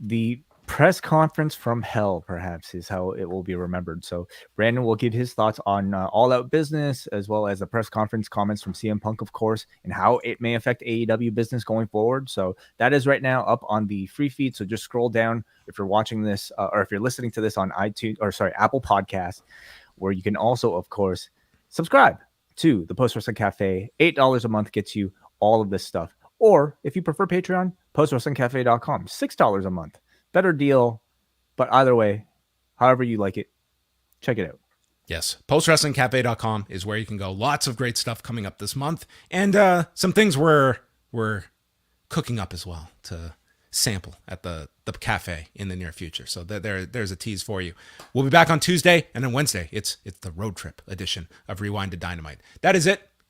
S2: the press conference from hell, perhaps is how it will be remembered. So Brandon will give his thoughts on All Out business, as well as the press conference comments from CM Punk, of course, and how it may affect AEW business going forward. So that is right now up on the free feed. So just scroll down if you're watching this or if you're listening to this on Apple Podcasts, where you can also, of course, subscribe to the Post Wrestling Cafe. $8 a month gets you all of this stuff. Or if you prefer Patreon, postwrestlingcafe.com, $6 a month. Better deal, but either way, however you like it, check it out.
S1: Yes, postwrestlingcafe.com is where you can go. Lots of great stuff coming up this month, and some things we're cooking up as well to sample at the cafe in the near future. So there's a tease for you. We'll be back on Tuesday, and then Wednesday, it's the road trip edition of Rewind to Dynamite. That is it.